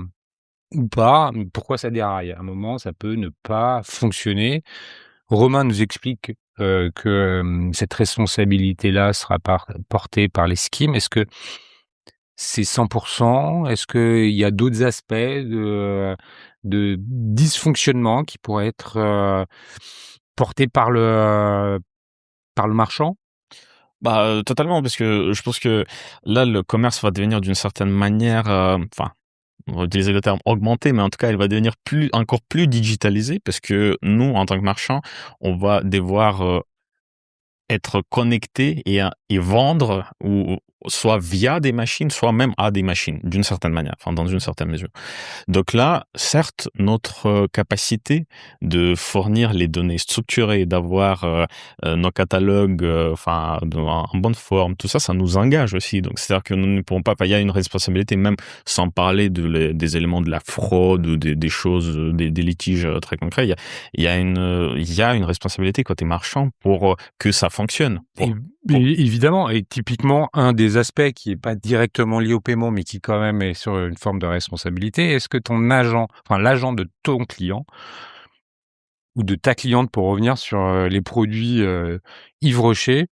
ou pas pourquoi ça déraille. À un moment, ça peut ne pas fonctionner. Romain nous explique que cette responsabilité-là sera portée par les schemes. Est-ce que c'est 100%? Est-ce qu'il y a d'autres aspects de dysfonctionnement qui pourraient être portés par le marchand? Bah, totalement, parce que je pense que là, le commerce va devenir d'une certaine manière, enfin, on va utiliser le terme augmenté, mais en tout cas, il va devenir encore plus digitalisé, parce que nous, en tant que marchands, on va devoir être connecté et vendre, ou soit via des machines, soit même à des machines, d'une certaine manière, enfin, dans une certaine mesure. Donc là, certes, notre capacité de fournir les données structurées, d'avoir nos catalogues en bonne forme, tout ça, ça nous engage aussi. Donc c'est-à-dire que nous ne pourrons pas, il y a une responsabilité, même sans parler des éléments de la fraude ou des choses, des litiges très concrets. Il y a une responsabilité côté marchand pour que ça fonctionne. Évidemment, et typiquement, un des aspects qui est pas directement lié au paiement, mais qui quand même est sur une forme de responsabilité, est-ce que ton agent, enfin l'agent de ton client ou de ta cliente, pour revenir sur les produits Yves Rocher,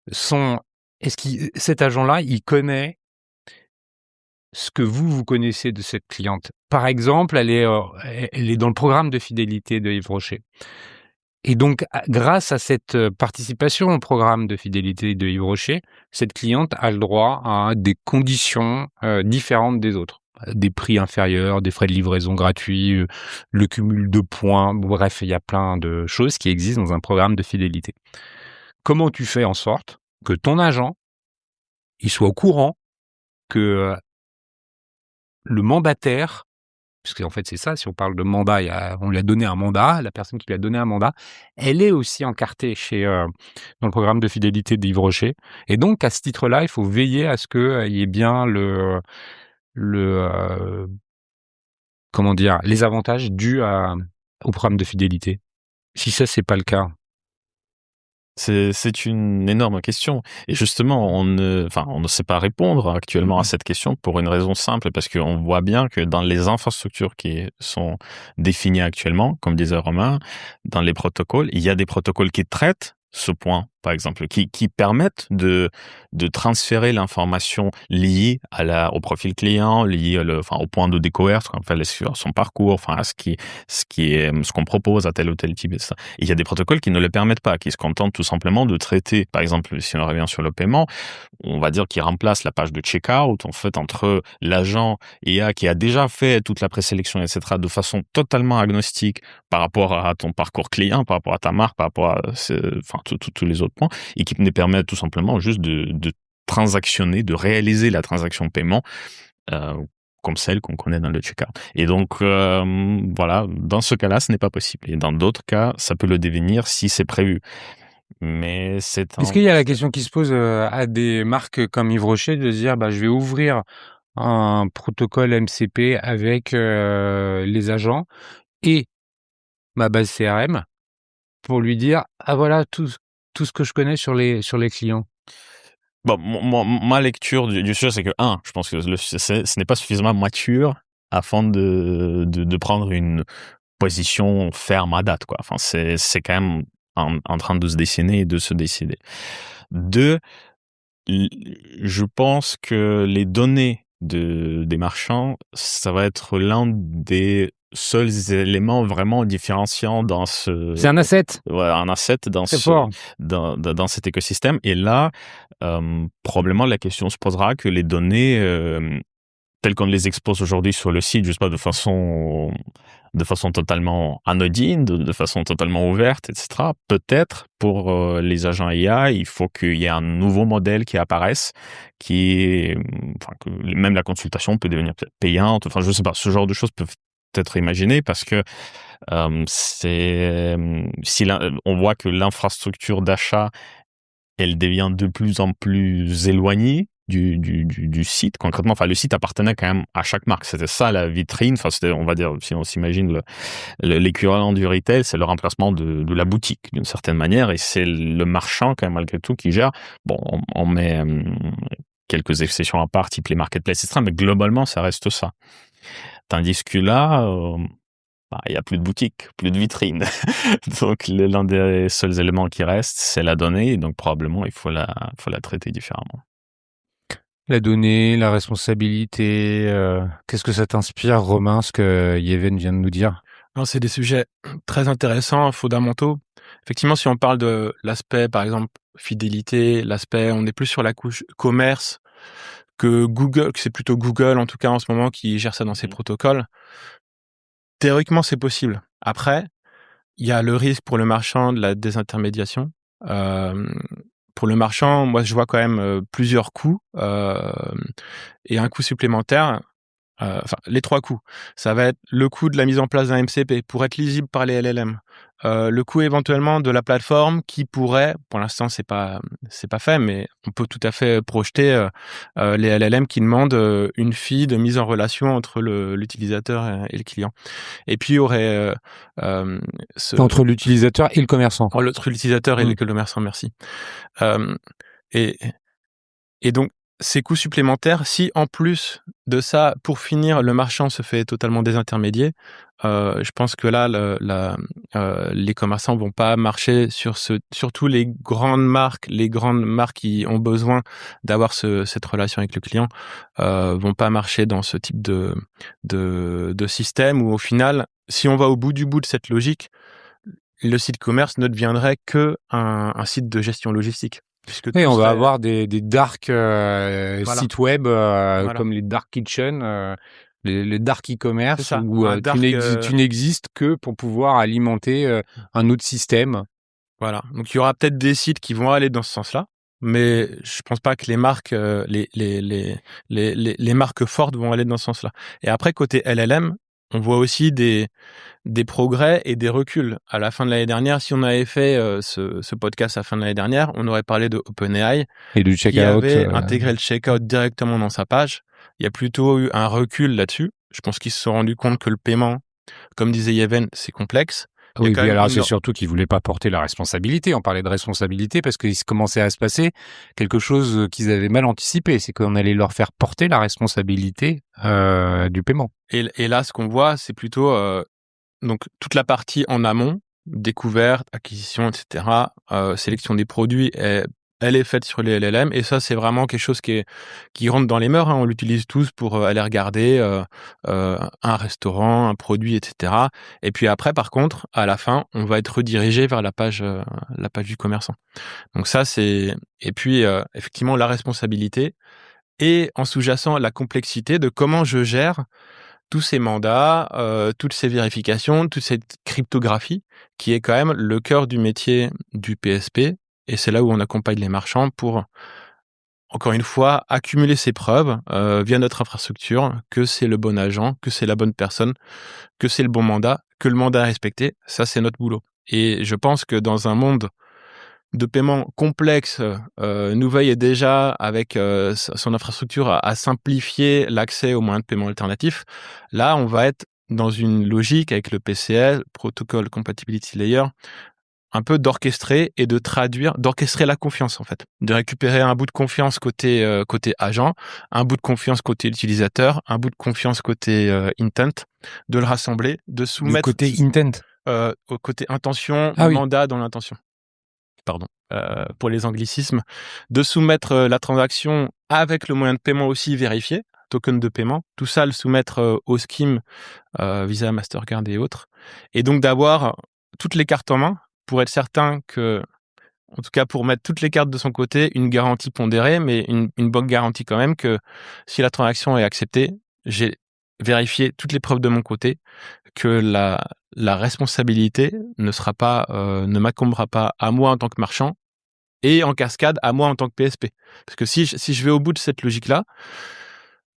est-ce que cet agent-là, il connaît ce que vous connaissez de cette cliente. Par exemple, elle est dans le programme de fidélité de Yves Rocher. Et donc, grâce à cette participation au programme de fidélité de Yves Rocher, cette cliente a le droit à des conditions différentes des autres. Des prix inférieurs, des frais de livraison gratuits, le cumul de points. Bref, il y a plein de choses qui existent dans un programme de fidélité. Comment tu fais en sorte que ton agent, il soit au courant que le mandataire, puisque en fait c'est ça, si on parle de mandat, on lui a donné un mandat, la personne qui lui a donné un mandat, elle est aussi encartée dans le programme de fidélité d'Yves Rocher. Et donc à ce titre-là, il faut veiller à ce qu'il y ait bien les avantages dus au programme de fidélité. Si ça, c'est pas le cas. C'est une énorme question. Et justement, on ne sait pas répondre actuellement à cette question pour une raison simple, parce qu'on voit bien que dans les infrastructures qui sont définies actuellement, comme disait Romain, dans les protocoles, il y a des protocoles qui traitent ce point, par exemple, qui permettent de transférer l'information liée au profil client, liée au point de découverte, sur son parcours, à ce qu'on propose à tel ou tel type. Et ça. Et il y a des protocoles qui ne le permettent pas, qui se contentent tout simplement de traiter, par exemple, si on revient sur le paiement, on va dire qu'il remplace la page de checkout, en fait, entre l'agent IA qui a déjà fait toute la présélection, etc., de façon totalement agnostique par rapport à ton parcours client, par rapport à ta marque, par rapport à tous les autres points, et qui ne permet tout simplement juste de transactionner, de réaliser la transaction paiement comme celle qu'on connaît dans le checkout. Et donc, voilà, dans ce cas-là, ce n'est pas possible. Et dans d'autres cas, ça peut le devenir si c'est prévu. Mais Est-ce qu'il y a la question qui se pose à des marques comme Yves Rocher de se dire je vais ouvrir un protocole MCP avec les agents et ma base CRM pour lui dire voilà tout ce que je connais sur les clients. Bon, ma lecture du sujet, c'est que je pense que ce n'est pas suffisamment mature afin de prendre une position ferme à date, quoi. Enfin, c'est quand même en train de se dessiner et de se décider. 2, je pense que les données des marchands, ça va être l'un des seuls éléments vraiment différenciants dans C'est un asset. Ouais, un asset dans cet écosystème. Et là, probablement la question se posera que les données telles qu'on les expose aujourd'hui sur le site, juste pas de façon totalement anodine, de façon totalement ouverte, etc. Peut-être pour les agents IA, il faut qu'il y ait un nouveau modèle qui apparaisse, que même la consultation peut devenir peut-être payante. Enfin, je sais pas, ce genre de choses peuvent être imaginées parce que on voit que l'infrastructure d'achat, elle devient de plus en plus éloignée du site. Concrètement, le site appartenait quand même à chaque marque. C'était ça la vitrine. C'était, on va dire, si on s'imagine l'équivalent du retail, c'est le remplacement de la boutique d'une certaine manière, et c'est le marchand quand même malgré tout qui gère. Bon, on met quelques exceptions à part, type les marketplaces, etc. Mais globalement, ça reste ça. Tandis que là, il y a plus de boutique, plus de vitrine. Donc, l'un des seuls éléments qui restent, c'est la donnée. Et donc, probablement, il faut la traiter différemment. La donnée, la responsabilité, qu'est-ce que ça t'inspire, Romain, ce que Yéven vient de nous dire? Non, c'est des sujets très intéressants, fondamentaux. Effectivement, si on parle de l'aspect, par exemple, fidélité, on est plus sur la couche commerce que Google, que c'est plutôt Google, en tout cas en ce moment, qui gère ça dans ses protocoles. Théoriquement, c'est possible. Après, il y a le risque pour le marchand de la désintermédiation. Pour le marchand, moi, je vois quand même plusieurs coûts et un coût supplémentaire. Les 3 coûts. Ça va être le coût de la mise en place d'un MCP pour être lisible par les LLM. Le coût éventuellement de la plateforme qui pourrait, pour l'instant c'est pas fait, mais on peut tout à fait projeter les LLM qui demandent une fee de mise en relation entre l'utilisateur et le client. Et puis il y aurait entre l'utilisateur et le commerçant. Entre l'utilisateur et le commerçant, merci. Et donc ces coûts supplémentaires, si en plus de ça, pour finir, le marchand se fait totalement désintermédier, je pense que là, les commerçants vont pas marcher surtout les grandes marques qui ont besoin d'avoir cette relation avec le client, vont pas marcher dans ce type de système où au final, si on va au bout de cette logique, le site commerce ne deviendrait que un site de gestion logistique. Puisque Oui, tout on va serait- avoir des dark Voilà. sites web Voilà. comme les dark kitchen, les dark C'est e-commerce ça, où un dark, tu n'existes que pour pouvoir alimenter un autre système. voilà. Donc il y aura peut-être des sites qui vont aller dans ce sens-là, mais je pense pas que les marques, les marques fortes vont aller dans ce sens-là. Et après côté LLM, on voit aussi des progrès et des reculs. À la fin de l'année dernière, si on avait fait ce podcast à la fin de l'année dernière, on aurait parlé de OpenAI Et du qui checkout. avait intégré le checkout directement dans sa page. Il y a plutôt eu un recul là-dessus. Je pense qu'ils se sont rendus compte que le paiement, comme disait Yevhen, c'est complexe. Il y a Oui, quand puis même alors une- c'est surtout qu'ils voulaient pas porter la responsabilité. On parlait de responsabilité parce qu'il commençait à se passer quelque chose qu'ils avaient mal anticipé. C'est qu'on allait leur faire porter la responsabilité du paiement. Et là, ce qu'on voit, c'est plutôt donc toute la partie en amont, découverte, acquisition, etc., sélection des produits, elle est faite sur les LLM. Et ça, c'est vraiment quelque chose qui rentre dans les mœurs. Hein. On l'utilise tous pour aller regarder un restaurant, un produit, etc. Et puis après, par contre, à la fin, on va être redirigé vers la page du commerçant. Donc ça, c'est... Et puis, effectivement, la responsabilité et en sous-jacent, la complexité de comment je gère tous ces mandats, toutes ces vérifications, toute cette cryptographie qui est quand même le cœur du métier du PSP. Et c'est là où on accompagne les marchands pour, encore une fois, accumuler ces preuves via notre infrastructure, que c'est le bon agent, que c'est la bonne personne, que c'est le bon mandat, que le mandat est respecté. Ça, c'est notre boulot. Et je pense que dans un monde de paiement complexe, Nuvei est déjà avec son infrastructure à simplifier l'accès aux moyens de paiement alternatifs. Là, on va être dans une logique avec le PCL, Protocol Compatibility Layer, un peu d'orchestrer et d'orchestrer la confiance en fait, de récupérer un bout de confiance côté agent, un bout de confiance côté utilisateur, un bout de confiance côté intent, de le rassembler, de Du soumettre côté intent. au côté intention, Ah oui. mandat dans l'intention. Pardon, pour les anglicismes, de soumettre la transaction avec le moyen de paiement aussi vérifié, token de paiement, tout ça le soumettre au scheme Visa, Mastercard et autres, et donc d'avoir toutes les cartes en main pour être certain que, en tout cas pour mettre toutes les cartes de son côté, une garantie pondérée, mais une bonne garantie quand même que si la transaction est acceptée, j'ai vérifié toutes les preuves de mon côté, que la responsabilité ne m'incombera pas à moi en tant que marchand et en cascade à moi en tant que PSP. Parce que si je vais au bout de cette logique-là,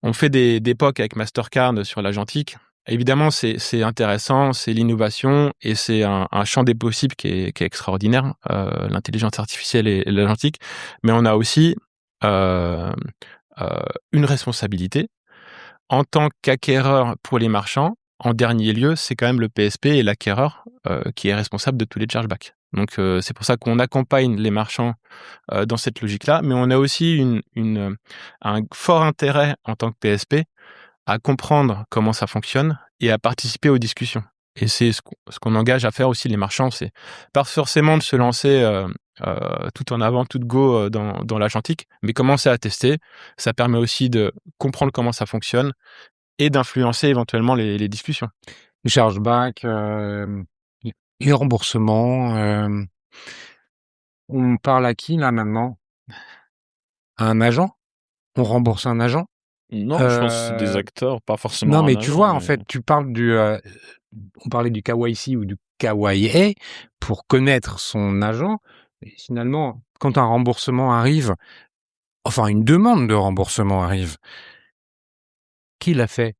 on fait des POC avec Mastercard sur l'agentique. Évidemment, c'est intéressant, c'est l'innovation et c'est un champ des possibles qui est extraordinaire, l'intelligence artificielle et l'agentique. Mais on a aussi une responsabilité en tant qu'acquéreur pour les marchands. En dernier lieu, c'est quand même le PSP et l'acquéreur qui est responsable de tous les chargebacks. Donc, c'est pour ça qu'on accompagne les marchands dans cette logique-là, mais on a aussi un fort intérêt en tant que PSP à comprendre comment ça fonctionne et à participer aux discussions. Et c'est ce qu'on engage à faire aussi les marchands, c'est pas forcément de se lancer tout en avant, tout go dans l'agentique, mais commencer à tester. Ça permet aussi de comprendre comment ça fonctionne et d'influencer éventuellement les discussions. Les chargebacks, les remboursements. On parle à qui là maintenant? À un agent? On rembourse un agent? Non, je pense que c'est des acteurs, pas forcément Non, un mais tu agent, vois, en mais- fait, tu parles on parlait du KYC ou du KYA pour connaître son agent. Et finalement, quand un remboursement arrive, enfin une demande de remboursement arrive, qui l'a fait?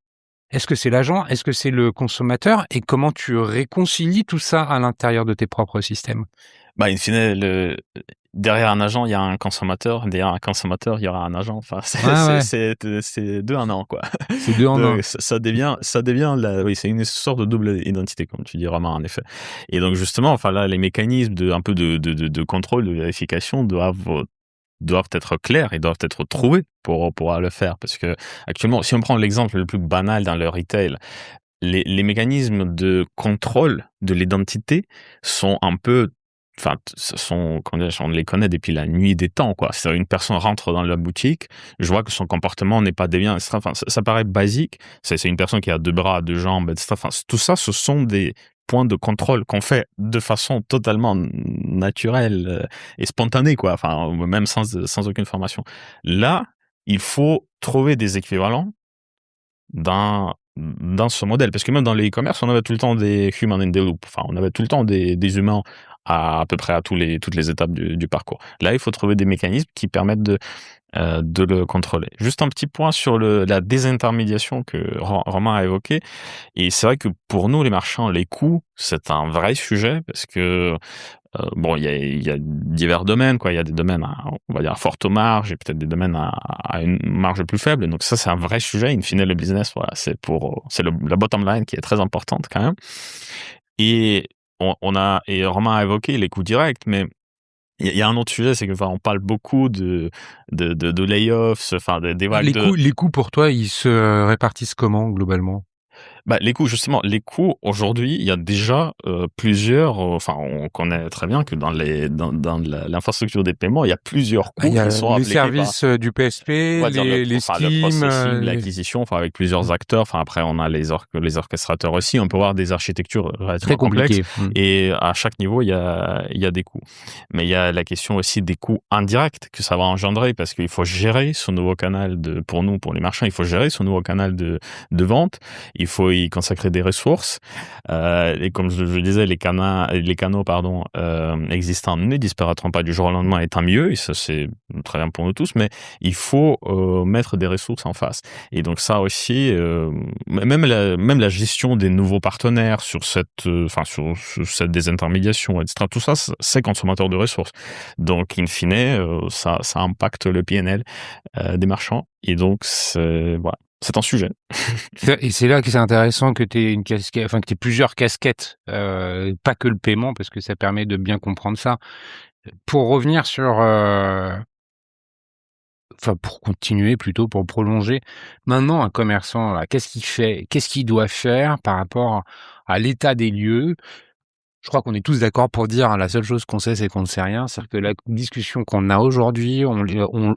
Est-ce que c'est l'agent? Est-ce que c'est le consommateur? Et comment tu réconcilies tout ça à l'intérieur de tes propres systèmes? Bah, in fine, derrière un agent, il y a un consommateur. Derrière un consommateur, il y aura un agent. Enfin, Ouais. c'est deux en un, quoi. C'est deux en un. Ça devient oui, c'est une sorte de double identité, comme tu dis, Romain, en effet. Et donc, justement, enfin, là, les mécanismes un peu de contrôle, de vérification doivent doivent être clairs, ils doivent être trouvés pour pouvoir le faire. Parce que actuellement, si on prend l'exemple le plus banal dans le retail, les mécanismes de contrôle de l'identité sont un peu, enfin, comment dire, on les connaît depuis la nuit des temps, quoi. C'est une personne rentre dans la boutique, je vois que son comportement n'est pas déviant, etc. Enfin, ça paraît basique. C'est une personne qui a 2 bras, 2 jambes, etc. Enfin, tout ça, ce sont des points de contrôle qu'on fait de façon totalement naturelle et spontanée, quoi. Enfin, même sans aucune formation. Là, il faut trouver des équivalents dans ce modèle. Parce que même dans les e-commerce, on avait tout le temps des human in the loop. Enfin, on avait tout le temps des humains à peu près à toutes les étapes du parcours. Là, il faut trouver des mécanismes qui permettent de le contrôler. Juste un petit point sur la désintermédiation que Romain a évoqué. Et c'est vrai que pour nous, les marchands, les coûts, c'est un vrai sujet parce que bon, il y a divers domaines, quoi. Il y a des domaines on va dire, à forte marge et peut-être des domaines à une marge plus faible. Donc ça, c'est un vrai sujet. In fine, le business, voilà, c'est la bottom line qui est très importante quand même. Et et Romain a évoqué les coûts directs, mais il y a un autre sujet, c'est que, enfin, on parle beaucoup de layoffs, enfin, des vagues Les coûts pour toi, ils se répartissent comment globalement? Bah, les coûts, justement, aujourd'hui, il y a déjà plusieurs. Enfin, on connaît très bien que dans l'infrastructure des paiements, il y a plusieurs coûts Il y a qui sont les appliqués par. services du PSP, On va dire les le schemes, processing, l'acquisition, enfin avec plusieurs acteurs. Enfin après on a les orchestrateurs aussi. On peut voir des architectures très relativement complexes compliqué. et à chaque niveau il y a des coûts. Mais il y a la question aussi des coûts indirects que ça va engendrer parce qu'il faut gérer ce nouveau canal pour les marchands, il faut gérer ce nouveau canal de vente. Il faut y consacrer des ressources. Et comme je disais, les canaux existants ne disparaîtront pas du jour au lendemain et tant mieux. Et ça c'est très bien pour nous tous. Mais il faut mettre des ressources en face. Et donc ça aussi, même la gestion des nouveaux partenaires sur cette désintermédiation, etc. Tout ça, c'est consommateur de ressources. Donc, in fine, ça impacte le PNL des marchands. Et donc, voilà, c'est un sujet. Et c'est là que c'est intéressant que tu aies une casquette, enfin que tu aies plusieurs casquettes, pas que le paiement, parce que ça permet de bien comprendre ça. Pour revenir sur, enfin pour continuer plutôt, pour prolonger. Maintenant, un commerçant, là, qu'est-ce qu'il fait? Qu'est-ce qu'il doit faire par rapport à l'état des lieux? Je crois qu'on est tous d'accord pour dire, hein, la seule chose qu'on sait, c'est qu'on ne sait rien. C'est-à-dire que la discussion qu'on a aujourd'hui,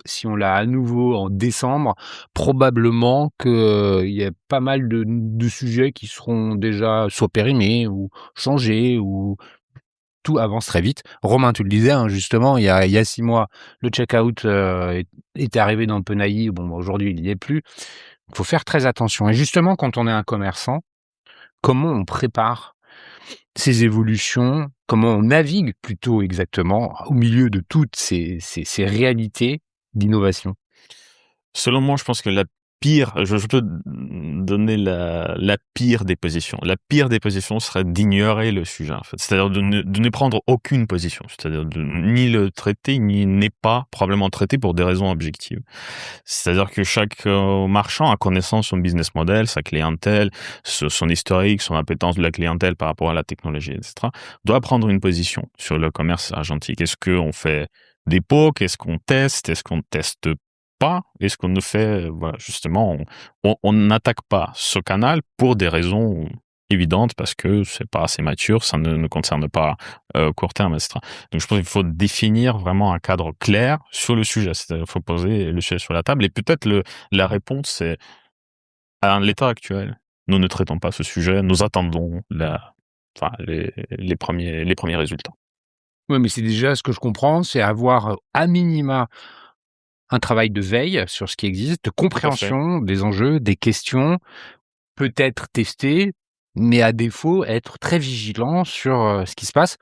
si on l'a à nouveau en décembre, probablement qu'il y a pas mal de sujets qui seront déjà soit périmés ou changés ou tout avance très vite. Romain, tu le disais, hein, justement, il y a 6 mois, le checkout était arrivé dans Penailly. Bon, aujourd'hui, il n'y est plus. Il faut faire très attention. Et justement, quand on est un commerçant, comment on prépare ces évolutions, comment on navigue plutôt exactement au milieu de toutes ces réalités d'innovation? Selon moi, je pense que la pire, je peux donner la pire des positions. La pire des positions serait d'ignorer le sujet, en fait. C'est-à-dire de ne prendre aucune position. C'est-à-dire de ni le traiter, ni n'est pas probablement traité pour des raisons objectives. C'est-à-dire que chaque marchand a connaissance de son business model, sa clientèle, son historique, son appétence de la clientèle par rapport à la technologie, etc. Doit prendre une position sur le commerce argentique. Est-ce qu'on fait des POC? Est-ce qu'on teste? Est-ce qu'on teste pas? Est-ce qu'on ne fait, voilà, justement, on n'attaque pas ce canal pour des raisons évidentes parce que c'est pas assez mature, ça ne concerne pas court terme, etc. Donc je pense qu'il faut définir vraiment un cadre clair sur le sujet. C'est-à-dire qu'il faut poser le sujet sur la table et peut-être la réponse c'est à l'état actuel, nous ne traitons pas ce sujet, nous attendons les premiers résultats. Oui, mais c'est déjà ce que je comprends, c'est avoir à minima un travail de veille sur ce qui existe, de compréhension des enjeux, des questions, peut-être tester, mais à défaut, être très vigilant sur ce qui se passe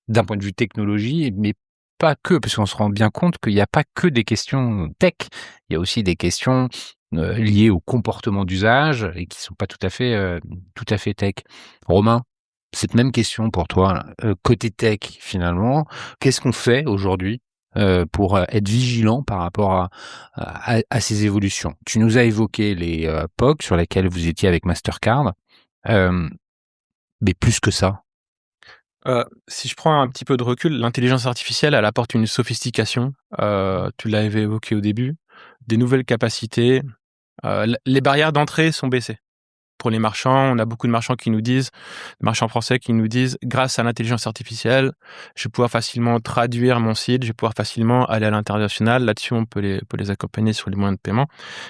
d'un point de vue technologie, mais pas que, parce qu'on se rend bien compte qu'il n'y a pas que des questions tech, il y a aussi des questions liées au comportement d'usage et qui sont pas tout à fait tech. Romain, cette même question pour toi, côté tech finalement, qu'est-ce qu'on fait aujourd'hui pour être vigilant par rapport à ces évolutions? Tu nous as évoqué les POC sur lesquels vous étiez avec Mastercard, mais plus que ça. Si je prends un petit peu de recul, l'intelligence artificielle, elle apporte une sophistication, tu l'avais évoqué au début, des nouvelles capacités, les barrières d'entrée sont baissées. Pour les marchands, on a beaucoup de marchands marchands français qui nous disent, grâce à l'intelligence artificielle, je vais pouvoir facilement traduire mon site, je vais pouvoir facilement aller à l'international. Là-dessus, on peut les accompagner sur les moyens de paiement.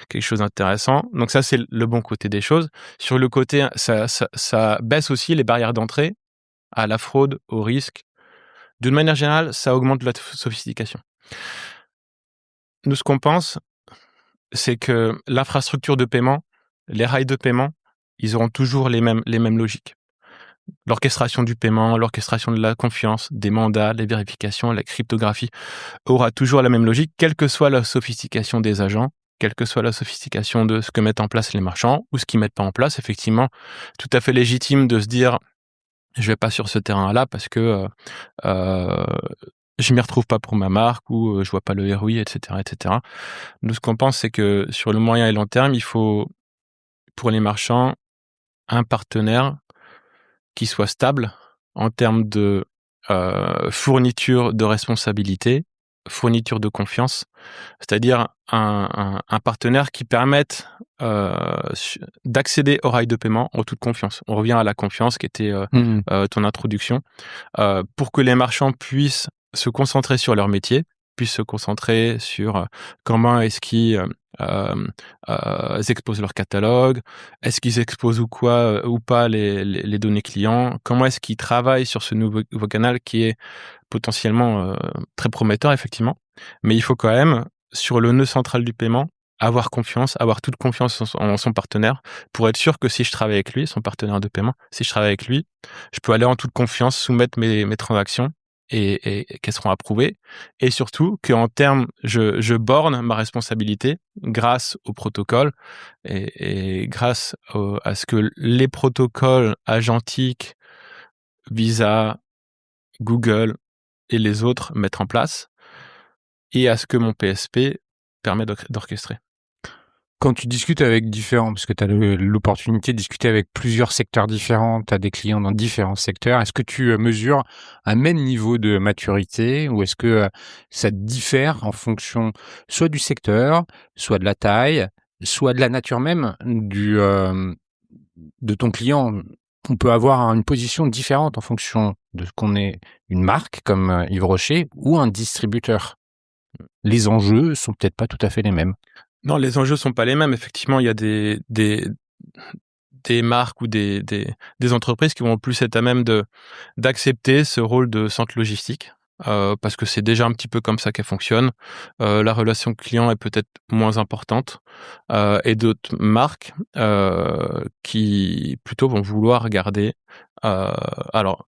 Quelque chose d'intéressant. Donc ça, c'est le bon côté des choses. Sur le côté, ça baisse aussi les barrières d'entrée à la fraude, au risque. D'une manière générale, ça augmente la sophistication. Nous, ce qu'on pense, c'est que l'infrastructure de paiement, les rails de paiement, ils auront toujours les mêmes logiques. L'orchestration du paiement, l'orchestration de la confiance, des mandats, les vérifications, la cryptographie aura toujours la même logique, quelle que soit la sophistication des agents, quelle que soit la sophistication de ce que mettent en place les marchands ou ce qu'ils mettent pas en place. Effectivement, tout à fait légitime de se dire, je vais pas sur ce terrain-là parce que je m'y retrouve pas pour ma marque ou je vois pas le ROI, etc., etc. Nous, ce qu'on pense, c'est que sur le moyen et long terme, il faut, pour les marchands, un partenaire qui soit stable en termes de fourniture de responsabilité, fourniture de confiance, c'est-à-dire un partenaire qui permette d'accéder aux rails de paiement en toute confiance. On revient à la confiance qui était ton introduction, pour que les marchands puissent se concentrer sur leur métier, puissent se concentrer sur comment est-ce qu'ils exposent leur catalogue, est-ce qu'ils exposent ou pas les données clients, comment est-ce qu'ils travaillent sur ce nouveau canal qui est potentiellement très prometteur, effectivement. Mais il faut quand même, sur le nœud central du paiement, avoir toute confiance en son partenaire pour être sûr que si je travaille avec lui, son partenaire de paiement, si je travaille avec lui, je peux aller en toute confiance, soumettre mes transactions et qu'elles seront approuvées. Et surtout qu'en termes, je borne ma responsabilité grâce au protocole et grâce à ce que les protocoles agentiques, Visa, Google et les autres mettent en place et à ce que mon PSP permet d'orchestrer. Quand tu discutes avec différents, parce que tu as l'opportunité de discuter avec plusieurs secteurs différents, tu as des clients dans différents secteurs, est-ce que tu mesures un même niveau de maturité ou est-ce que ça diffère en fonction soit du secteur, soit de la taille, soit de la nature même de ton client? On peut avoir une position différente en fonction de ce qu'on est une marque comme Yves Rocher ou un distributeur. Les enjeux sont peut-être pas tout à fait les mêmes. Non, les enjeux sont pas les mêmes. Effectivement, il y a des marques ou des entreprises qui vont plus être à même d'accepter ce rôle de centre logistique, parce que c'est déjà un petit peu comme ça qu'elle fonctionne. La relation client est peut-être moins importante, et d'autres marques qui plutôt vont vouloir garder. Alors,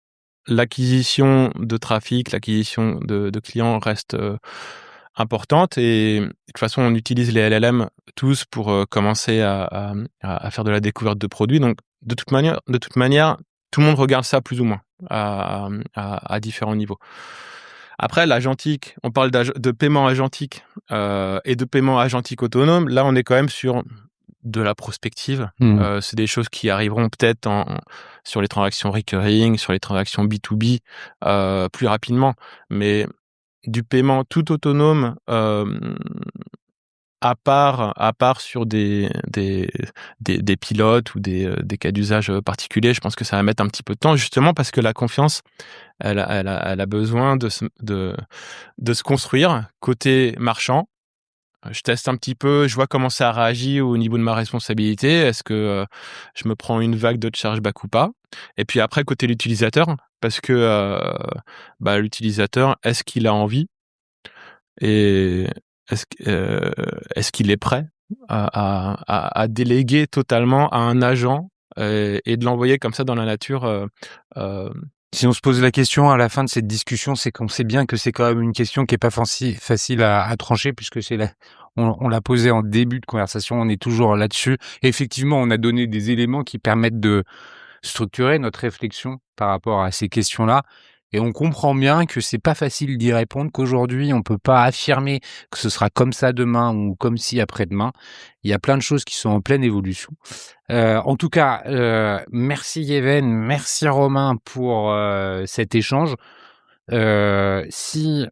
l'acquisition de trafic, l'acquisition de clients reste importante et de toute façon on utilise les LLM tous pour commencer à faire de la découverte de produits. Donc de toute manière, tout le monde regarde ça plus ou moins à différents niveaux. Après, l'agentique, on parle de paiement agentique et de paiement agentique autonome. Là, on est quand même sur de la prospective. C'est des choses qui arriveront peut-être sur les transactions recurring, sur les transactions B2B plus rapidement. Mais du paiement tout autonome, à part sur des pilotes ou des cas d'usage particuliers, je pense que ça va mettre un petit peu de temps, justement parce que la confiance, elle a besoin de se construire côté marchand. Je teste un petit peu, je vois comment ça réagit au niveau de ma responsabilité. Est-ce que je me prends une vague de chargeback ou pas? Et puis après, côté l'utilisateur, parce que l'utilisateur, est-ce qu'il a envie et est-ce qu'il est prêt à déléguer totalement à un agent et de l'envoyer comme ça dans la nature? Si on se pose la question à la fin de cette discussion, c'est qu'on sait bien que c'est quand même une question qui est pas facile à trancher puisque on l'a posée en début de conversation, on est toujours là-dessus. Et effectivement, on a donné des éléments qui permettent de structurer notre réflexion par rapport à ces questions-là. Et on comprend bien que c'est pas facile d'y répondre, qu'aujourd'hui, on peut pas affirmer que ce sera comme ça demain ou comme si après-demain. Il y a plein de choses qui sont en pleine évolution. En tout cas, merci Yéven, merci Romain pour cet échange. Si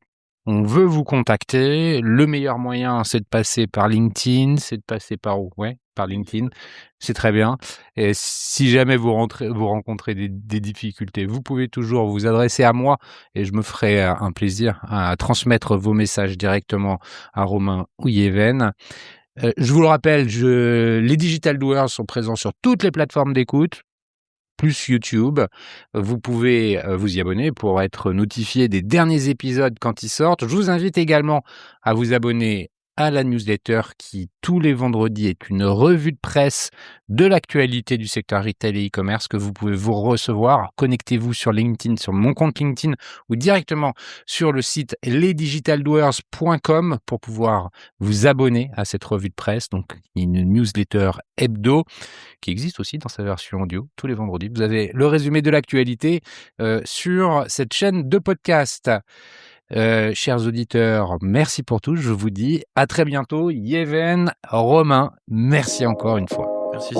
on veut vous contacter, le meilleur moyen, c'est de passer par LinkedIn, c'est de passer par où? Ouais, par LinkedIn, c'est très bien. Et si jamais vous rencontrez des difficultés, vous pouvez toujours vous adresser à moi et je me ferai un plaisir à transmettre vos messages directement à Romain ou Yéven. Je vous le rappelle, les Digital Doers sont présents sur toutes les plateformes d'écoute, plus YouTube. Vous pouvez vous y abonner pour être notifié des derniers épisodes quand ils sortent. Je vous invite également à vous abonner à la newsletter qui, tous les vendredis, est une revue de presse de l'actualité du secteur retail et e-commerce que vous pouvez vous recevoir. Connectez-vous sur LinkedIn, sur mon compte LinkedIn ou directement sur le site lesdigitaldoers.com pour pouvoir vous abonner à cette revue de presse, donc une newsletter hebdo qui existe aussi dans sa version audio tous les vendredis. Vous avez le résumé de l'actualité sur cette chaîne de podcast. Chers auditeurs, merci pour tout. Je vous dis à très bientôt. Yéven, Romain, merci encore une fois. Merci.